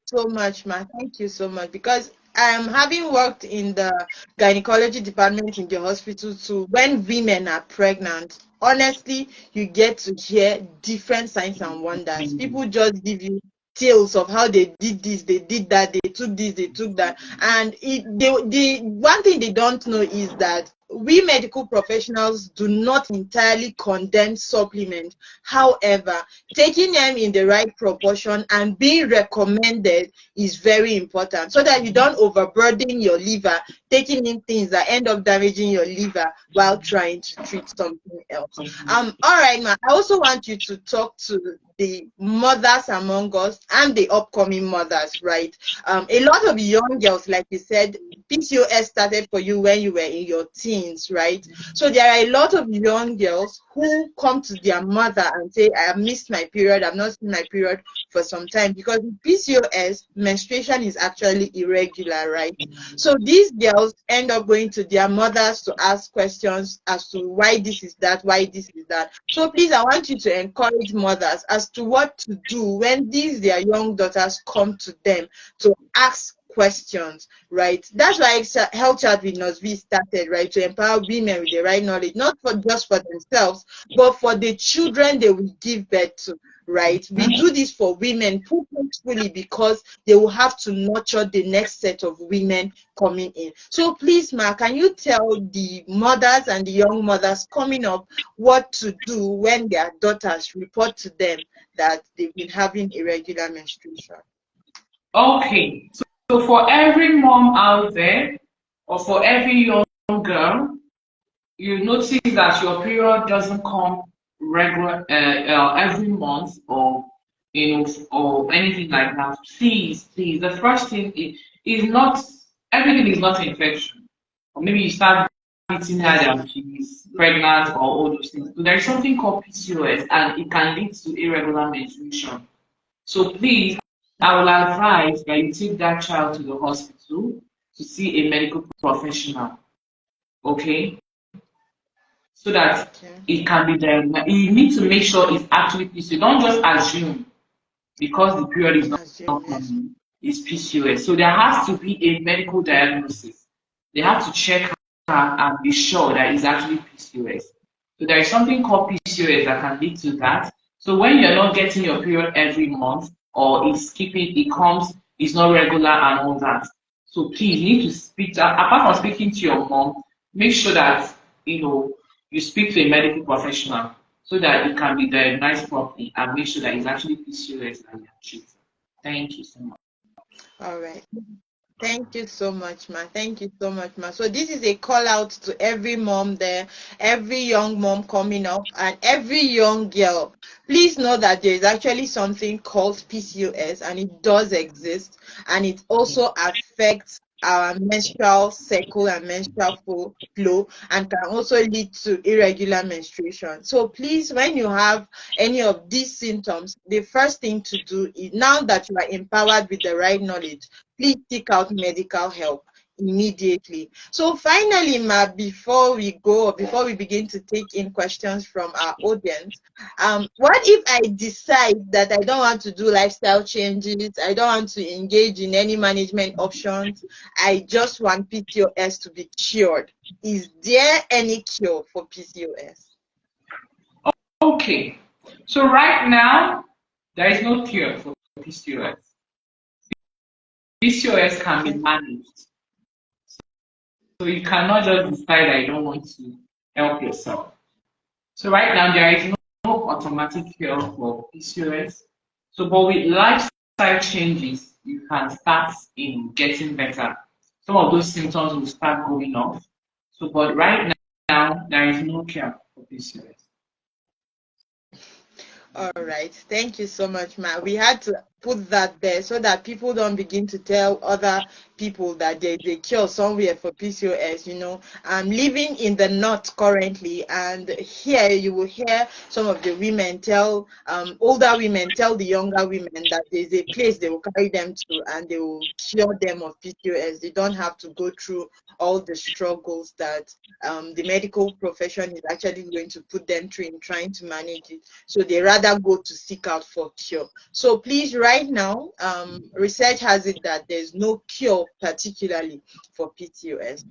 so much, ma. Thank you so much. Because having worked in the gynecology department in the hospital too, when women are pregnant, honestly, you get to hear different signs and wonders. People just give you tales of how they did this, they did that, they took this, they took that. And the one thing they don't know is that we medical professionals do not entirely condemn supplement. However, taking them in the right proportion and being recommended is very important so that you don't overburden your liver, taking in things that end up damaging your liver while trying to treat something else. All right, ma. I also want you to talk to the mothers among us and the upcoming mothers, right? A lot of young girls, like you said, PCOS started for you when you were in your teens, right? So there are a lot of young girls who come to their mother and say, I have missed my period, I've not seen my period for some time, because PCOS, menstruation is actually irregular, right? So these girls end up going to their mothers to ask questions as to why this is that, why this is that. So please, I want you to encourage mothers as to what to do when their young daughters come to them to ask questions, right? That's why Health Chat with Nosby started, right? To empower women with the right knowledge, not for just for themselves, but for the children they will give birth to, right? We do this for women purposefully because they will have to nurture the next set of women coming in. So please, Ma, can you tell the mothers and the young mothers coming up what to do when their daughters report to them that they've been having irregular menstruation? Okay. So for every mom out there, or for every young girl, you notice that your period doesn't come regular every month, or or anything like that. Please, the first thing is not everything is not infection. Or maybe you start eating her that she's pregnant or all those things. So there's something called PCOS, and it can lead to irregular menstruation. So please, I will advise that you take that child to the hospital to see a medical professional. Okay, so that Okay. it can be done. You need to make sure it's actually PCOS. Don't just assume because the period is not Assume, yes. coming, it's PCOS. So there has to be a medical diagnosis. They have to check her and be sure that it's actually PCOS. So there is something called PCOS that can lead to that. So when you're not getting your period every month, or it comes, it's not regular and all that. So please, you need to speak to, apart from speaking to your mom, make sure that you speak to a medical professional so that it can be diagnosed properly and make sure that it's actually PCOS and you're treated. Thank you so much. All right. Thank you so much, ma. Thank you so much, ma. So this is a call out to every mom there, every young mom coming up, and every young girl. Please know that there is actually something called PCOS, and it does exist, and it also affects our menstrual cycle and menstrual flow, and can also lead to irregular menstruation. So please, when you have any of these symptoms, the first thing to do is, now that you are empowered with the right knowledge, please seek out medical help immediately. So finally, Ma, before we go, before we begin to take in questions from our audience, what if I decide that I don't want to do lifestyle changes, I don't want to engage in any management options, I just want PCOS to be cured? Is there any cure for PCOS? Okay, so right now, there is no cure for PCOS. PCOS can be Okay. managed. So you cannot just decide that you don't want to help yourself. So right now, there is no automatic cure for PCOS. So, but with lifestyle changes, you can start in getting better. Some of those symptoms will start going off. So, but right now, there is no cure for PCOS. All right. Thank you so much, Ma. We had to put that there so that people don't begin to tell other people that there's a cure somewhere for PCOS. You know, I'm living in the north currently, and here you will hear some of the women tell, older women tell the younger women that there's a place they will carry them to and they will cure them of PCOS. They don't have to go through all the struggles that the medical profession is actually going to put them through in trying to manage it. So they rather go to seek out for cure. So please, right now, research has it that there's no cure particularly for PCOS.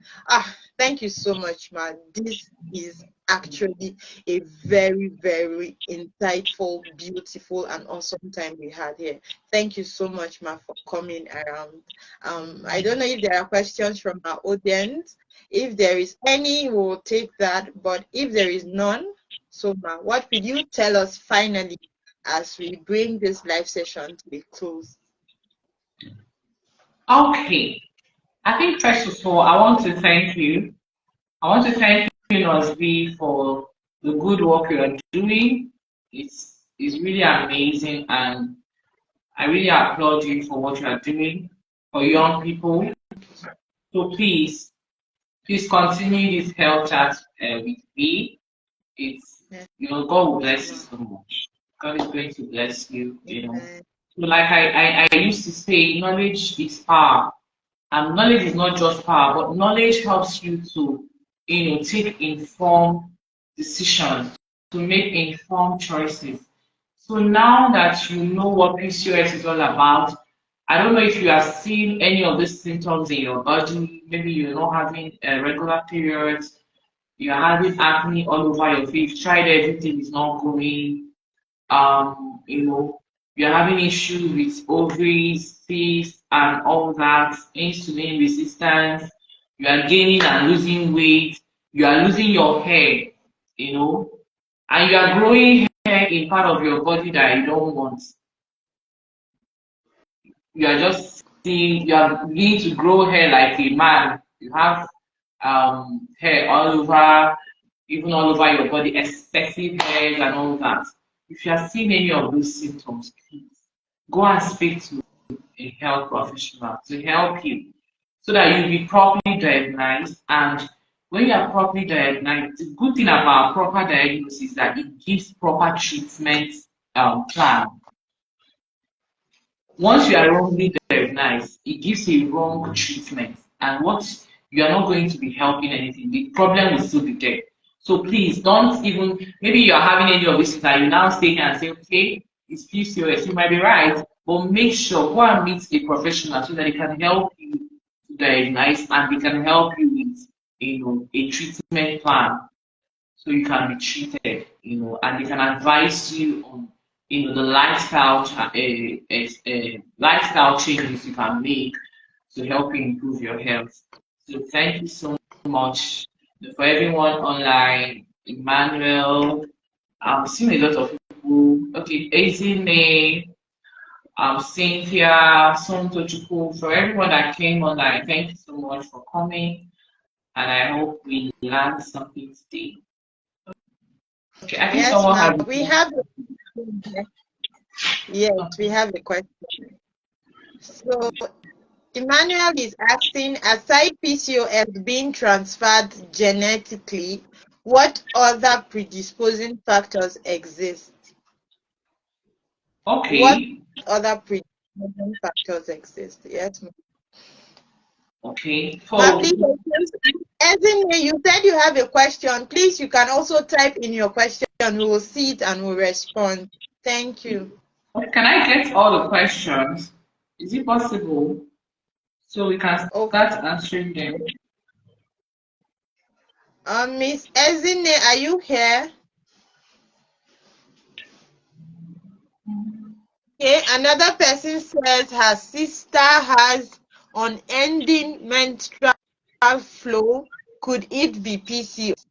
Thank you so much, Ma. This is actually a very, very insightful, beautiful, and awesome time we had here. Thank you so much, Ma, for coming around. I don't know if there are questions from our audience. If there is any, we'll take that. But if there is none, so Ma, what will you tell us finally as we bring this live session to a close? Okay. I think first of all, I want to thank you. I want to thank you, Nosby, for the good work you are doing. It's really amazing, and I really applaud you for what you are doing for young people. So please continue this health chat with me. It's God will bless you so much. God is going to bless you. So like I used to say, knowledge is power. And knowledge is not just power, but knowledge helps you to, take informed decisions, to make informed choices. So now that you know what PCOS is all about, I don't know if you are seeing any of these symptoms in your body. Maybe you're not having regular periods, you're having acne all over your face, you've tried everything, is not going. You know, you're having issues with ovaries, cysts, and all that, insulin resistance, you are gaining and losing weight, you are losing your hair, and you are growing hair in part of your body that you don't want. You are just seeing, you are beginning to grow hair like a man. You have hair all over, even all over your body, excessive hairs and all that. If you are seeing any of those symptoms, please go and speak to a health professional to help you so that you'll be properly diagnosed. And when you are properly diagnosed, the good thing about proper diagnosis is that it gives proper treatment plan. Once you are wrongly diagnosed, it gives you wrong treatment, and what you are not going to be helping anything. The problem will still be there. So please don't even, maybe you are having any of this and you now stay here and say, okay, it's PCOS. You might be right, but make sure, go and meet a professional so that they can help you to diagnose and they can help you with, a treatment plan so you can be treated, and they can advise you on, the lifestyle changes you can make to help you improve your health. So thank you so much for everyone online. Emmanuel, I'm seeing a lot of people. Okay, Ezine, Cynthia, Sontochukwu, for everyone that came online, thank you so much for coming, and I hope we learned something today. Okay, I think Yes, someone ma'am. has. We have. Yes, we have a question. So Emmanuel is asking, aside PCOS being transferred genetically, what other predisposing factors exist? Okay. What other predisposing factors exist? Yes, ma'am. Okay. Ma, please, you said you have a question. Please, you can also type in your question. We will see it and we'll respond. Thank you. Can I get all the questions? Is it possible? So we can start answering them. Miss Ezine, are you here? Okay, another person says her sister has unending menstrual flow. Could it be PCOS?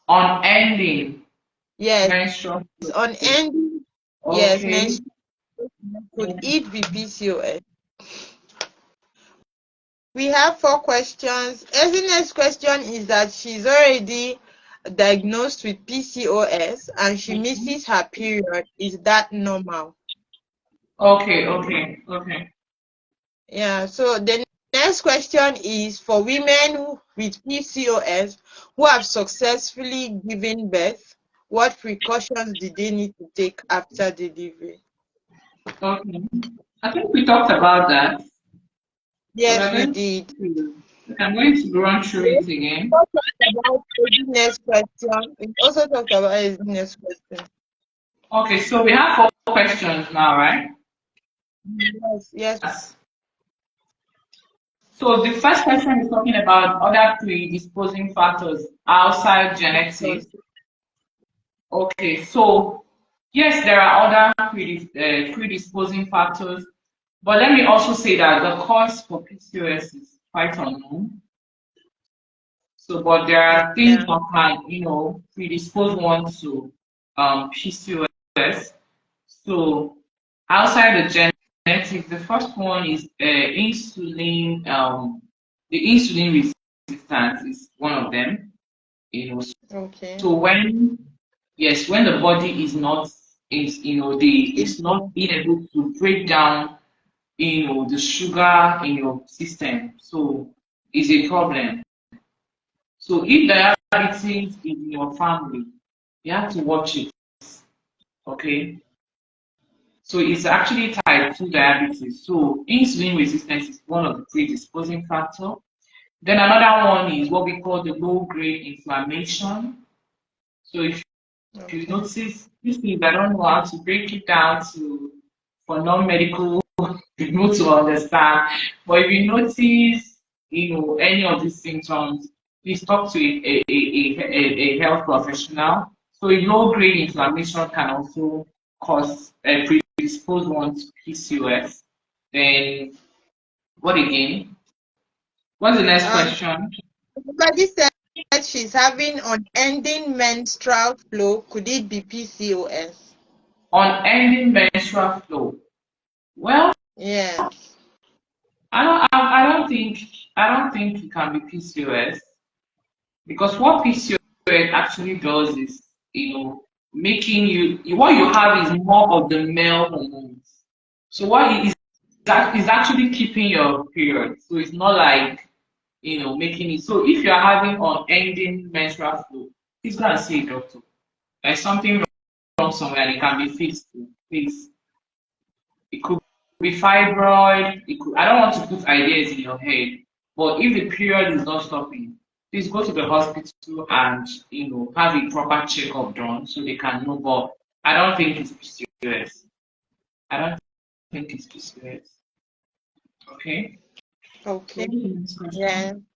Unending. Yes. Menstrual. Unending. Okay. Yes, menstrual. Could it be PCOS? We have 4 questions. Ezine's question is that she's already diagnosed with PCOS and she misses her period. Is that normal? Okay. Yeah, so the next question is for women with PCOS who have successfully given birth, what precautions did they need to take after delivery? Okay. I think we talked about that, but Yes, we did. I'm going to run through We it again. also talked about the next question. We also talked about the next question. Okay, so we have four questions now, right? Yes. So the first question is talking about other predisposing factors outside genetics. Okay, so yes, there are other predisposing factors, but let me also say that the cause for PCOS is quite unknown. So, but there are things Yeah. that can, predispose one to PCOS. So, outside the genetics, the first one is insulin. The insulin resistance is one of them. You know, Okay. so when the body is not is is not being able to break down the sugar in your system, so it's a problem. So if diabetes is in your family, you have to watch it. Okay. So it's actually type 2 diabetes. So insulin resistance is one of the predisposing factor. Then another one is what we call the low grade inflammation. So if you Okay. notice these things, I don't know how to break it down to for non-medical people to understand. But if you notice, any of these symptoms, please talk to a health professional. So a low-grade inflammation can also cause predispose one to PCOS. Then what again? What's the next Um, question? somebody said she's having unending menstrual flow. Could it be PCOS? On ending menstrual flow. Well, Yes. I don't think it can be PCOS because what PCOS actually does is, making what you have is more of the male hormones. So what it is that is actually keeping your period. So it's not like, making it. So if you're having unending menstrual flow, please go and see a doctor. There's something wrong somewhere and it can be fixed. Please. It could be fibroid. I don't want to put ideas in your head, but if the period is not stopping, please go to the hospital and have a proper checkup done so they can know. But I don't think it's PCOS. I don't think it's PCOS. Okay. So Okay. what's the next Yeah. question?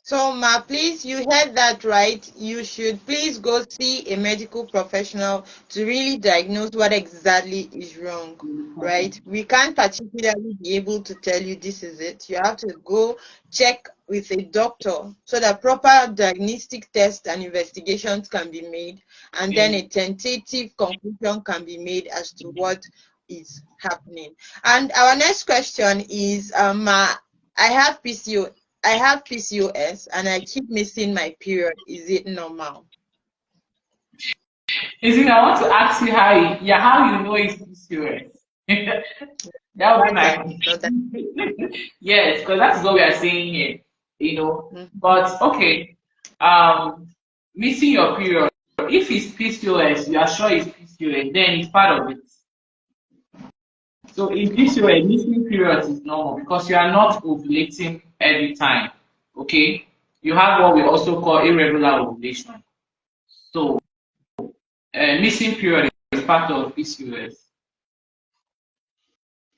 So, Ma, please, you heard that right. You should please go see a medical professional to really diagnose what exactly is wrong, right? We can't particularly be able to tell you this is it. You have to go check with a doctor so that proper diagnostic tests and investigations can be made, and then Yeah. a tentative conclusion can be made as to what is happening. And our next question is, Ma, I have PCOS. I have PCOS and I keep missing my period. Is it normal? I want to ask you how you know it's PCOS. That would be That's my an important. question. Yes, because that's what we are saying here, Mhm. But okay, missing your period. If it's PCOS, you are sure it's PCOS, then it's part of it. So in PCOS, missing periods is normal because you are not ovulating every time. Okay, you have what we also call irregular ovulation. So missing period is part of PCOS.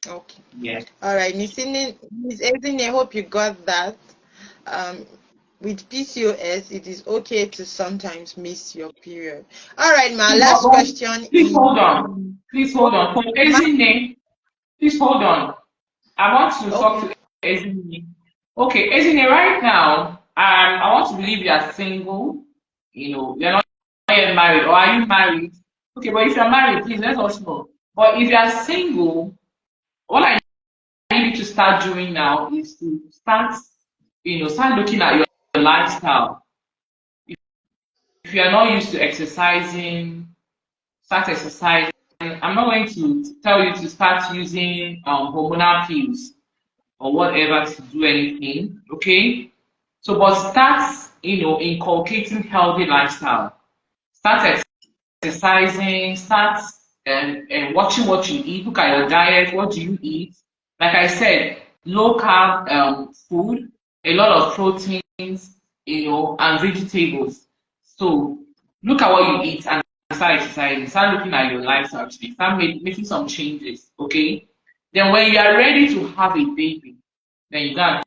Okay. Yeah. All right, Miss Ezine, I hope you got that. Um, with PCOS, it is okay to sometimes miss your period. All right, my last question Please is, hold on. Please hold on. For ma- Ezine, please hold on. I want to talk okay, to Ezine. Okay, Ezine, right now, I want to believe you are single. You're not yet married, or are you married? Okay, but if you're married, please let us know. But if you are single, what I need you to start doing now is to start looking at your lifestyle. If you are not used to exercising, start exercising. I'm not going to tell you to start using hormonal pills or whatever to do anything. Okay. So, but start, inculcating healthy lifestyle. Start exercising. Start watching what you eat. Look at your diet. What do you eat? Like I said, low carb food, a lot of proteins, and vegetables. So look at what you eat and start exercising. Start looking at your lifestyle. Start making some changes. Okay. Then when you are ready to have a baby, then you gotta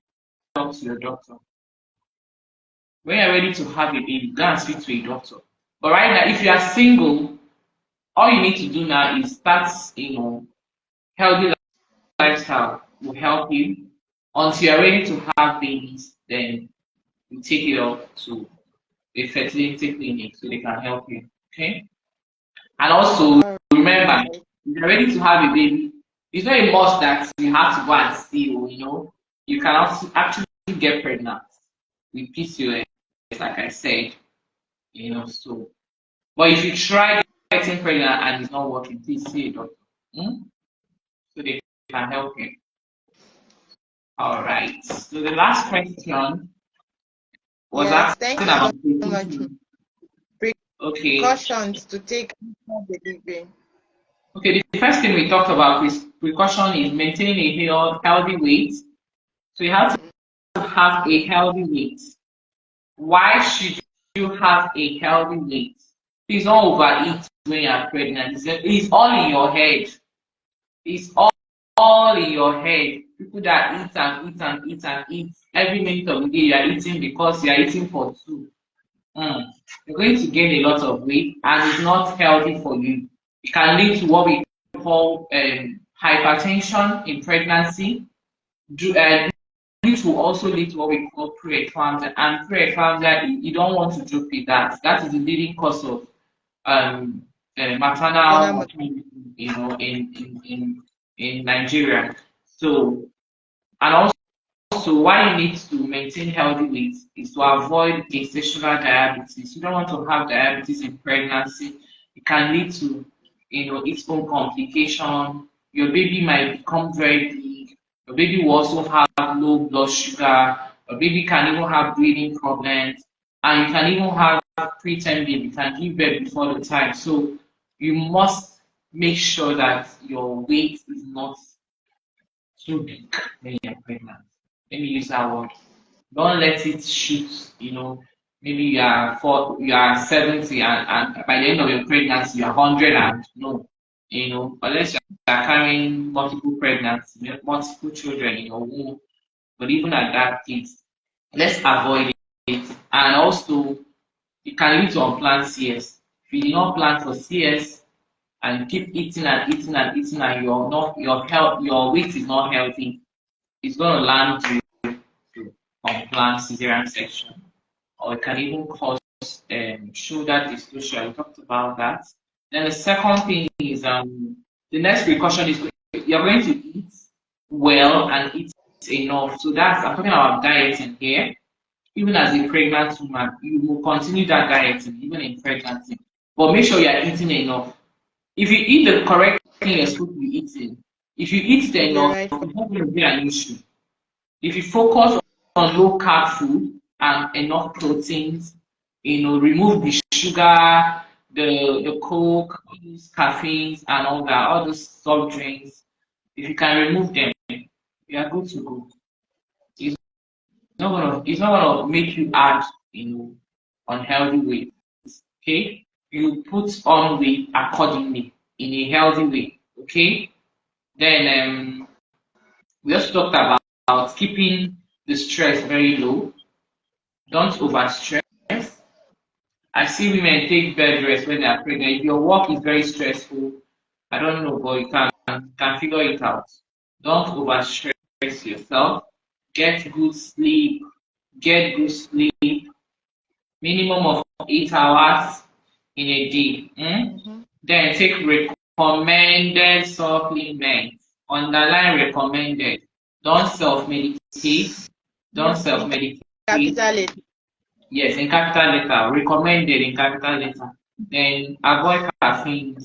talk to your doctor. When you're ready to have a baby, go and speak to a doctor. But right now, if you are single, all you need to do now is start, healthy lifestyle will help you. Until you're ready to have babies, then you take it off to a fertility clinic so they can help you. Okay? And also All remember, right. if you're ready to have a baby, it's not a must that you have to go and steal, you can also actually get pregnant with PCOS, like I said, so but if you try getting pregnant and it's not working, please see a doctor. Hmm? So they can help you. All right. So the last question was Yes, asking thank you so about much. precaution. Okay. Precautions to take after delivery. Okay, the first thing we talked about is precaution is maintaining a healthy weight. So you have to have a healthy weight. Why should you have a healthy weight? Please don't overeat when you are pregnant. It's all in your head. It's all in your head. People that eat and eat and eat and eat every minute of the day, you are eating because you are eating for two. You're going to gain a lot of weight and it's not healthy for you. It can lead to what we call hypertension in pregnancy. It will also lead to what we call preeclampsia. And preeclampsia, you don't want to joke with that. That is the leading cause of maternal Another mortality, in Nigeria. So, and also why you need to maintain healthy weight is to avoid gestational diabetes. You don't want to have diabetes in pregnancy. It can lead to, its own complication. Your baby might become very big. Your baby will also have low blood sugar. Your baby can even have breathing problems, and you can even have preterm baby. You can give birth before the time. So you must make sure that your weight is not too big when you're pregnant. Let me use that word. Don't let it shoot, maybe you are 70 and by the end of your pregnancy you're 100 and no, unless you're carrying multiple pregnancies, multiple children in your womb. But even at that case, let's avoid it. And also it can lead to unplanned CS. If you did not plan for CS and keep eating and eating and eating and your weight is not healthy, it's gonna land you to unplanned cesarean section, or it can even cause shoulder dystocia. We talked about that. Then the second thing is the next precaution is you're going to eat well and eat enough. So that's I'm talking about dieting here. Even as a pregnant woman, you will continue that dieting even in pregnancy. But make sure you are eating enough. If you eat the correct thing you're supposed to be eating, if you eat will it be enough, right for it's not going to be an issue. If you focus on low carb food and enough proteins, remove the sugar, the coke, all those caffeines and all that, all those soft drinks, if you can remove them, you are good to go. It's not gonna make you add, unhealthy weight. Okay? You put on weight accordingly in a healthy way. Okay? Then we also talked about keeping the stress very low. Don't overstress. I see women take bed rest when they are pregnant. If your work is very stressful, I don't know, but you can figure it out. Don't overstress yourself. Get good sleep. Get good sleep. Minimum of 8 hours in a day. Mhm. Then take recommended supplements. Underline recommended. Don't self-medicate. Don't Yes, in self-medicate. capital letter. Yes, in capital letter. Recommended in capital letter. Then avoid caffeine.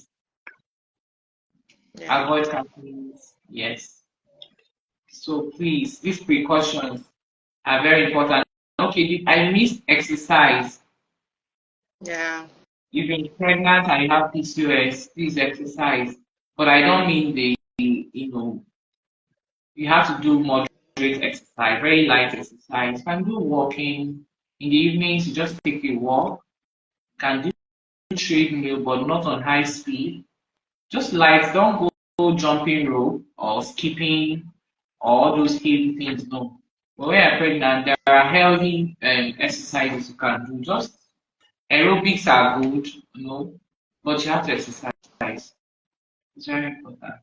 avoid caffeine. Yes. So please, these precautions are very important. Okay, I missed exercise. Yeah. If you're pregnant and you have PCOS, please exercise. But I don't mean you have to do moderate exercise, very light exercise. You can do walking in the evenings, you just take a walk. You can do treadmill, but not on high speed. Just light, don't go jumping rope or skipping or all those heavy things. No. But when you're pregnant, there are healthy exercises you can do. Just aerobics are good, but you have to exercise. It's very important.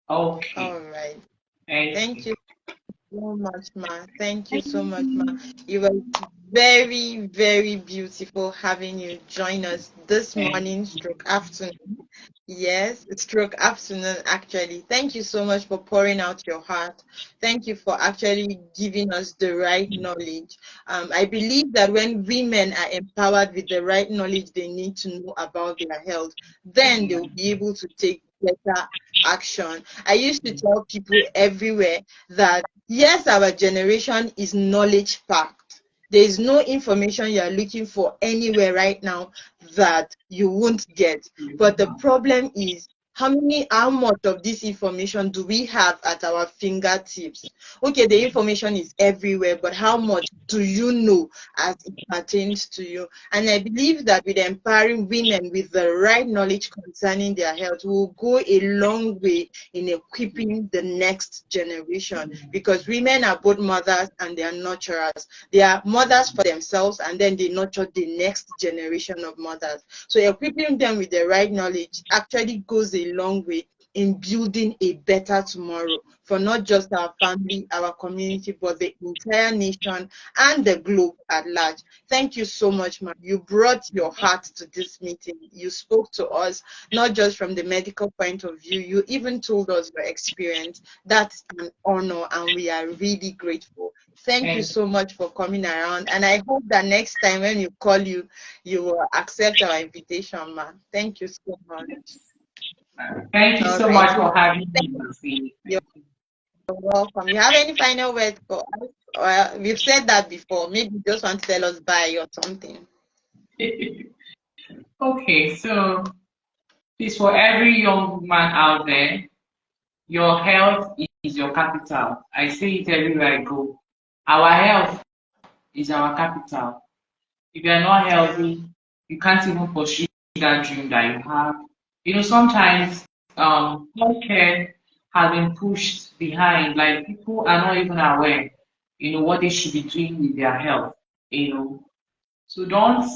All Okay. right. Thank Thank you. you so much, ma. Thank you so much, ma. It was very, very beautiful having you join us this Thank morning, stroke afternoon. Yes, stroke afternoon, actually. Thank you so much for pouring out your heart. Thank you for actually giving us the right knowledge. I believe that when women are empowered with the right knowledge they need to know about their health, then they'll be able to take better action. I used to tell people everywhere that yes, our generation is knowledge packed. There is no information you are looking for anywhere right now that you won't get. But the problem is how much of this information do we have at our fingertips? Okay, the information is everywhere, but how much do you know as it pertains to you? And I believe that with empowering women with the right knowledge concerning their health, will go a long way in equipping the next generation, because women are both mothers and they are nurturers. They are mothers for themselves, and then they nurture the next generation of mothers. So equipping them with the right knowledge actually goes a long way in building a better tomorrow for not just our family, our community, but the entire nation and the globe at large. Thank you so much, ma'am. You brought your heart to this meeting. You spoke to us, not just from the medical point of view, you even told us your experience. That's an honor, and we are really grateful. Thank you Thank so much for coming around. And I hope that next time when you call you will accept our invitation, ma'am. Thank you so much. Thank you All so right. much for having me, Lucy. You're welcome. You have any final words for us? We've said that before. Maybe you just want to tell us bye or something. Okay, so please, for every young woman out there, your health is your capital. I say it everywhere I go. Our health is our capital. If you're not Yeah. healthy, you can't even pursue that dream that you have. Sometimes healthcare has been pushed behind, like people are not even aware, what they should be doing with their health. You know. So don't,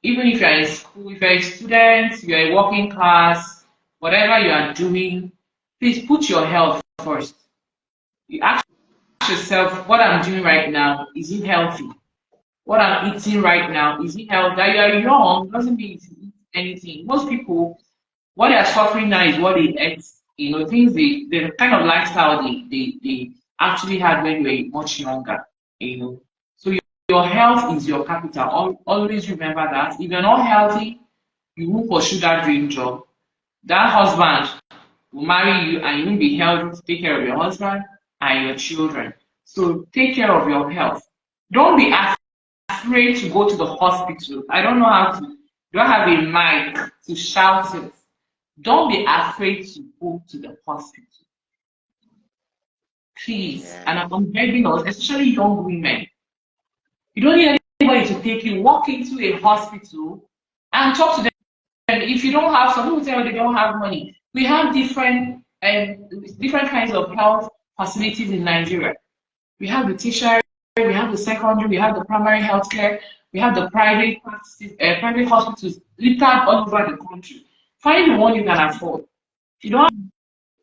even if you're in school, if you're a student, you're a working class, whatever you are doing, please put your health first. You ask yourself, what I'm doing right now, is it healthy? What I'm eating right now, is it healthy? That you are young doesn't mean you eat anything. Most people, what they are suffering now is what they ate, things the kind of lifestyle they actually had when they were much younger, So your health is your capital. Always remember that. If you're not healthy, you won't pursue that dream job. That husband will marry you and you won't be healthy to take care of your husband and your children. So take care of your health. Don't be afraid to go to the hospital. I don't know how to, do I have a mic to shout it? Don't be afraid to go to the hospital. Please. Yeah. And I'm begging us, especially young women. You don't need anybody to take you. Walk into a hospital and talk to them. If you don't have, some people tell you they don't have money. We have different kinds of health facilities in Nigeria. We have the tertiary, we have the secondary, we have the primary health care, we have the private practices, private hospitals littered all over the country. Find the one you can afford. If you don't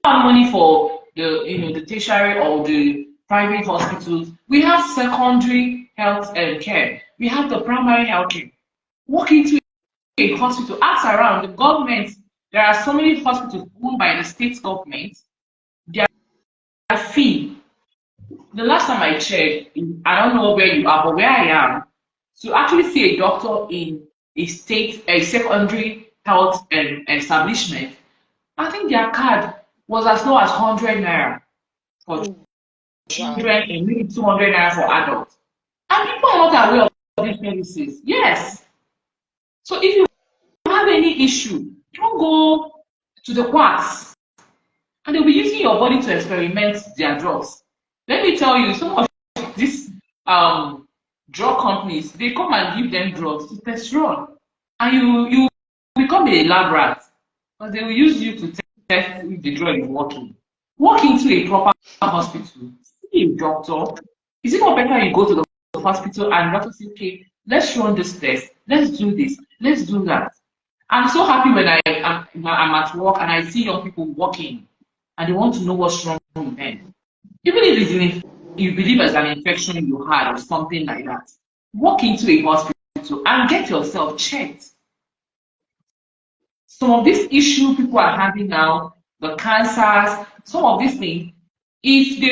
have money for the tertiary or the private hospitals, we have secondary health care. We have the primary health care. Walk into a hospital, ask around the government. There are so many hospitals owned by the state government. Their fee, the last time I checked, I don't know where you are, but where I am, to actually see a doctor in a secondary health establishment, I think their card was as low as 100 naira for Oh, wow. children and maybe 200 naira for adults. And people are not aware of these services. Yes. So if you have any issue, don't go to the quacks and they'll be using your body to experiment their drugs. Let me tell you, some of these drug companies, they come and give them drugs to test run. And you become a lab rat. Because they will use you to test if the drug is working. Walk into a proper hospital, see a doctor. Is it not better you go to the hospital and doctor say, okay, let's run this test, let's do this, let's do that. I'm so happy when I'm at work and I see young people walking and they want to know what's wrong with them. Even if you believe it's an infection you had or something like that, walk into a hospital and get yourself checked. Some of these issues people are having now, the cancers, some of these things, if they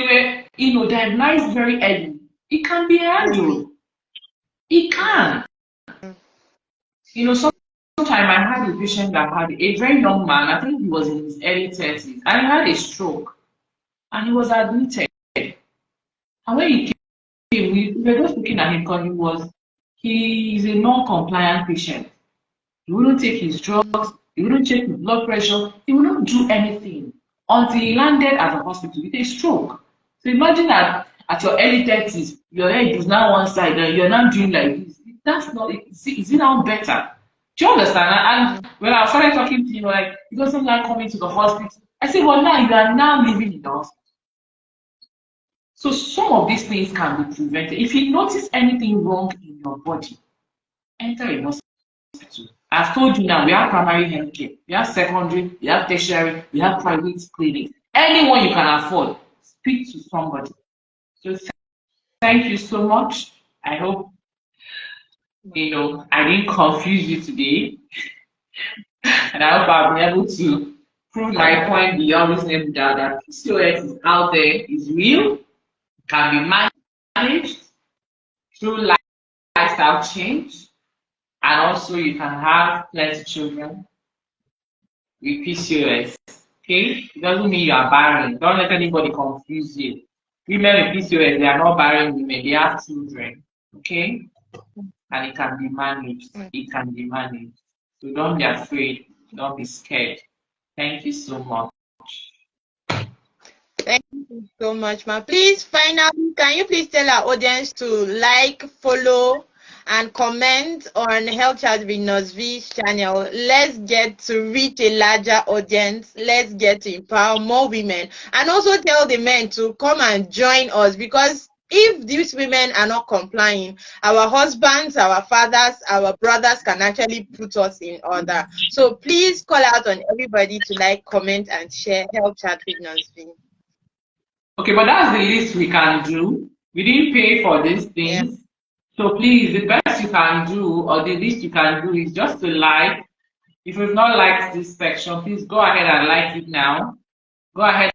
were, diagnosed very early, it can be handled. It can. Sometime I had a patient that had a very young man, I think he was in his early 30s, and he had a stroke, and he was admitted. And when he came, we were just looking at him because he is a non-compliant patient. He wouldn't take his drugs, he wouldn't check his blood pressure, he wouldn't do anything until he landed at the hospital with a stroke. So imagine that at your early 30s, your head is now one side and you're not doing like this. That's not it. Is it now better? Do you understand? And when I started talking to him, like, he doesn't like coming to the hospital. I said, well, now you are now living in the hospital. So some of these things can be prevented. If you notice anything wrong in your body, enter a hospital. I've told you now, we have primary health care, we have secondary, we have tertiary, we have private clinics. Anyone you can afford, speak to somebody. So thank you so much. I hope I didn't confuse you today. And I hope I've been able to prove my point beyond reasonable doubt that PCOS is out there, is real, can be managed through lifestyle change, and also you can have plenty children with PCOS. Okay? It doesn't mean you are barren. Don't let anybody confuse you. Women with PCOS, they are not barren women, they have children. Okay? And it can be managed. It can be managed. So don't be afraid. Don't be scared. Thank you so much. Thank you so much, ma. Please, finally, can you please tell our audience to like, follow, and comment on Health Chat with Nosvi's channel? Let's get to reach a larger audience. Let's get to empower more women. And also tell the men to come and join us, because if these women are not complying, our husbands, our fathers, our brothers can actually put us in order. So please call out on everybody to like, comment, and share Health Chat with Nosvi. Okay, but that's the least we can do. We didn't pay for these things. Yeah. So please, the best you can do, or the least you can do, is just to like. If you've not liked this section, please go ahead and like it now. Go ahead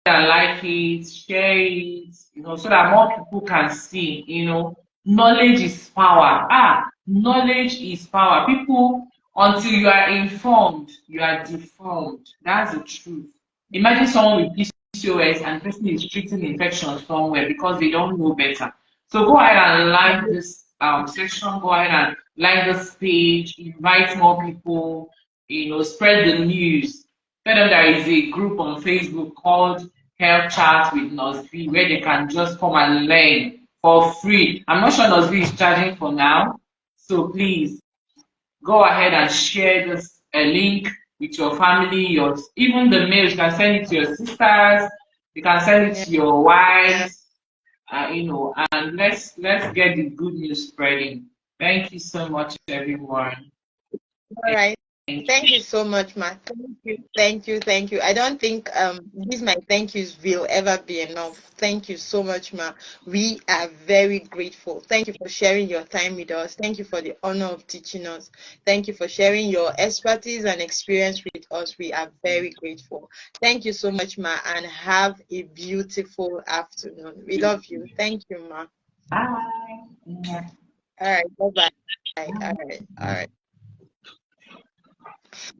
and like it, share it, so that more people can see, knowledge is power. Knowledge is power. People, until you are informed, you are deformed. That's the truth. Imagine someone with PCOS and the person is treating infection somewhere because they don't know better. So go ahead and like this section, go ahead and like this page, invite more people, spread the news. Tell them there is a group on Facebook called Health Chat with Nosvi where they can just come and learn for free. I'm not sure Nosvi is charging for now, so please go ahead and share this link with your family, even the mails. You can send it to your sisters, you can send it to your wives, and let's get the good news spreading. Thank you so much, everyone. All right. Thank you so much, Ma. Thank you. I don't think these my thank yous will ever be enough. Thank you so much, Ma. We are very grateful. Thank you for sharing your time with us. Thank you for the honor of teaching us. Thank you for sharing your expertise and experience with us. We are very grateful. Thank you so much, Ma, and have a beautiful afternoon. We love you. Thank you, Ma. Bye. All right. Bye-bye. All right.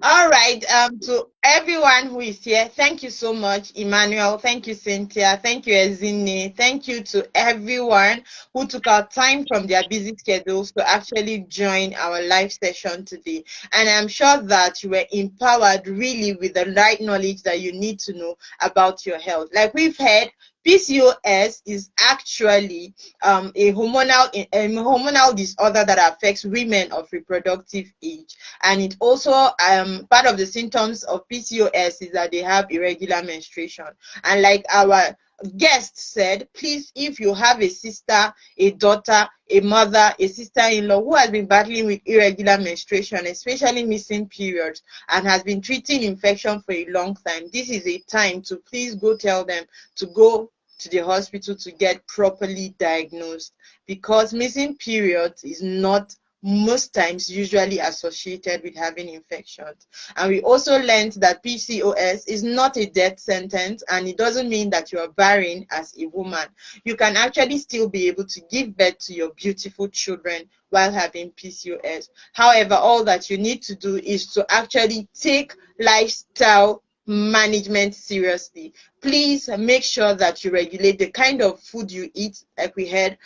All right. To everyone who is here, thank you so much, Emmanuel. Thank you, Cynthia. Thank you, Ezine. Thank you to everyone who took out time from their busy schedules to actually join our live session today. And I'm sure that you were empowered really with the right knowledge that you need to know about your health. Like we've heard, PCOS is actually a hormonal disorder that affects women of reproductive age, and it also part of the symptoms of PCOS is that they have irregular menstruation. And like our guest said, please, if you have a sister, a daughter, a mother, a sister-in-law who has been battling with irregular menstruation, especially missing periods, and has been treating infection for a long time, this is a time to please go tell them to go to the hospital to get properly diagnosed, because missing periods is not most times usually associated with having infections. And we also learned that PCOS is not a death sentence, and it doesn't mean that you are barren as a woman. You can actually still be able to give birth to your beautiful children while having PCOS. However, all that you need to do is to actually take lifestyle management seriously. Please make sure that you regulate the kind of food you eat. Like we heard,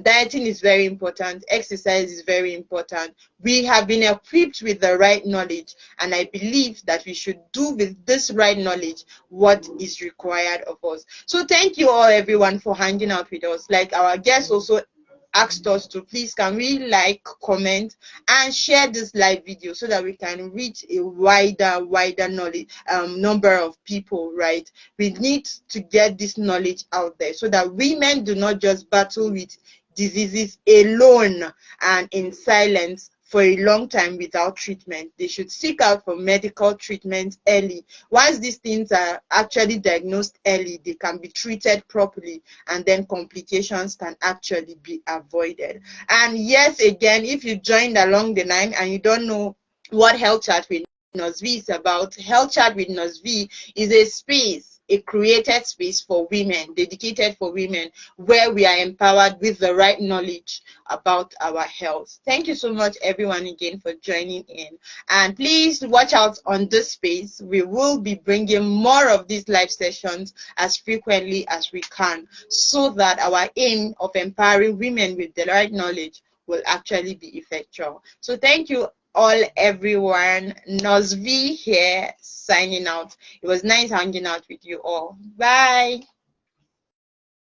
dieting is very important, exercise is very important. We have been equipped with the right knowledge, and I believe that we should do with this right knowledge what is required of us. So thank you all, everyone, for hanging out with us. Like our guests also asked us to, please can we like, comment, and share this live video so that we can reach a wider knowledge number of people, right? We need to get this knowledge out there so that women do not just battle with diseases alone and in silence for a long time without treatment. They should seek out for medical treatment early. Once these things are actually diagnosed early, they can be treated properly, and then complications can actually be avoided. And yes, again, if you joined along the line and you don't know what Health Chat with Nosvi is about, Health Chat with Nosvi is a space, a created space for women, dedicated for women, where we are empowered with the right knowledge about our health. Thank you so much, everyone, again for joining in. And please watch out on this space. We will be bringing more of these live sessions as frequently as we can, so that our aim of empowering women with the right knowledge will actually be effectual. So thank you all, everyone. Nosvi here, signing out. It was nice hanging out with you all. Bye.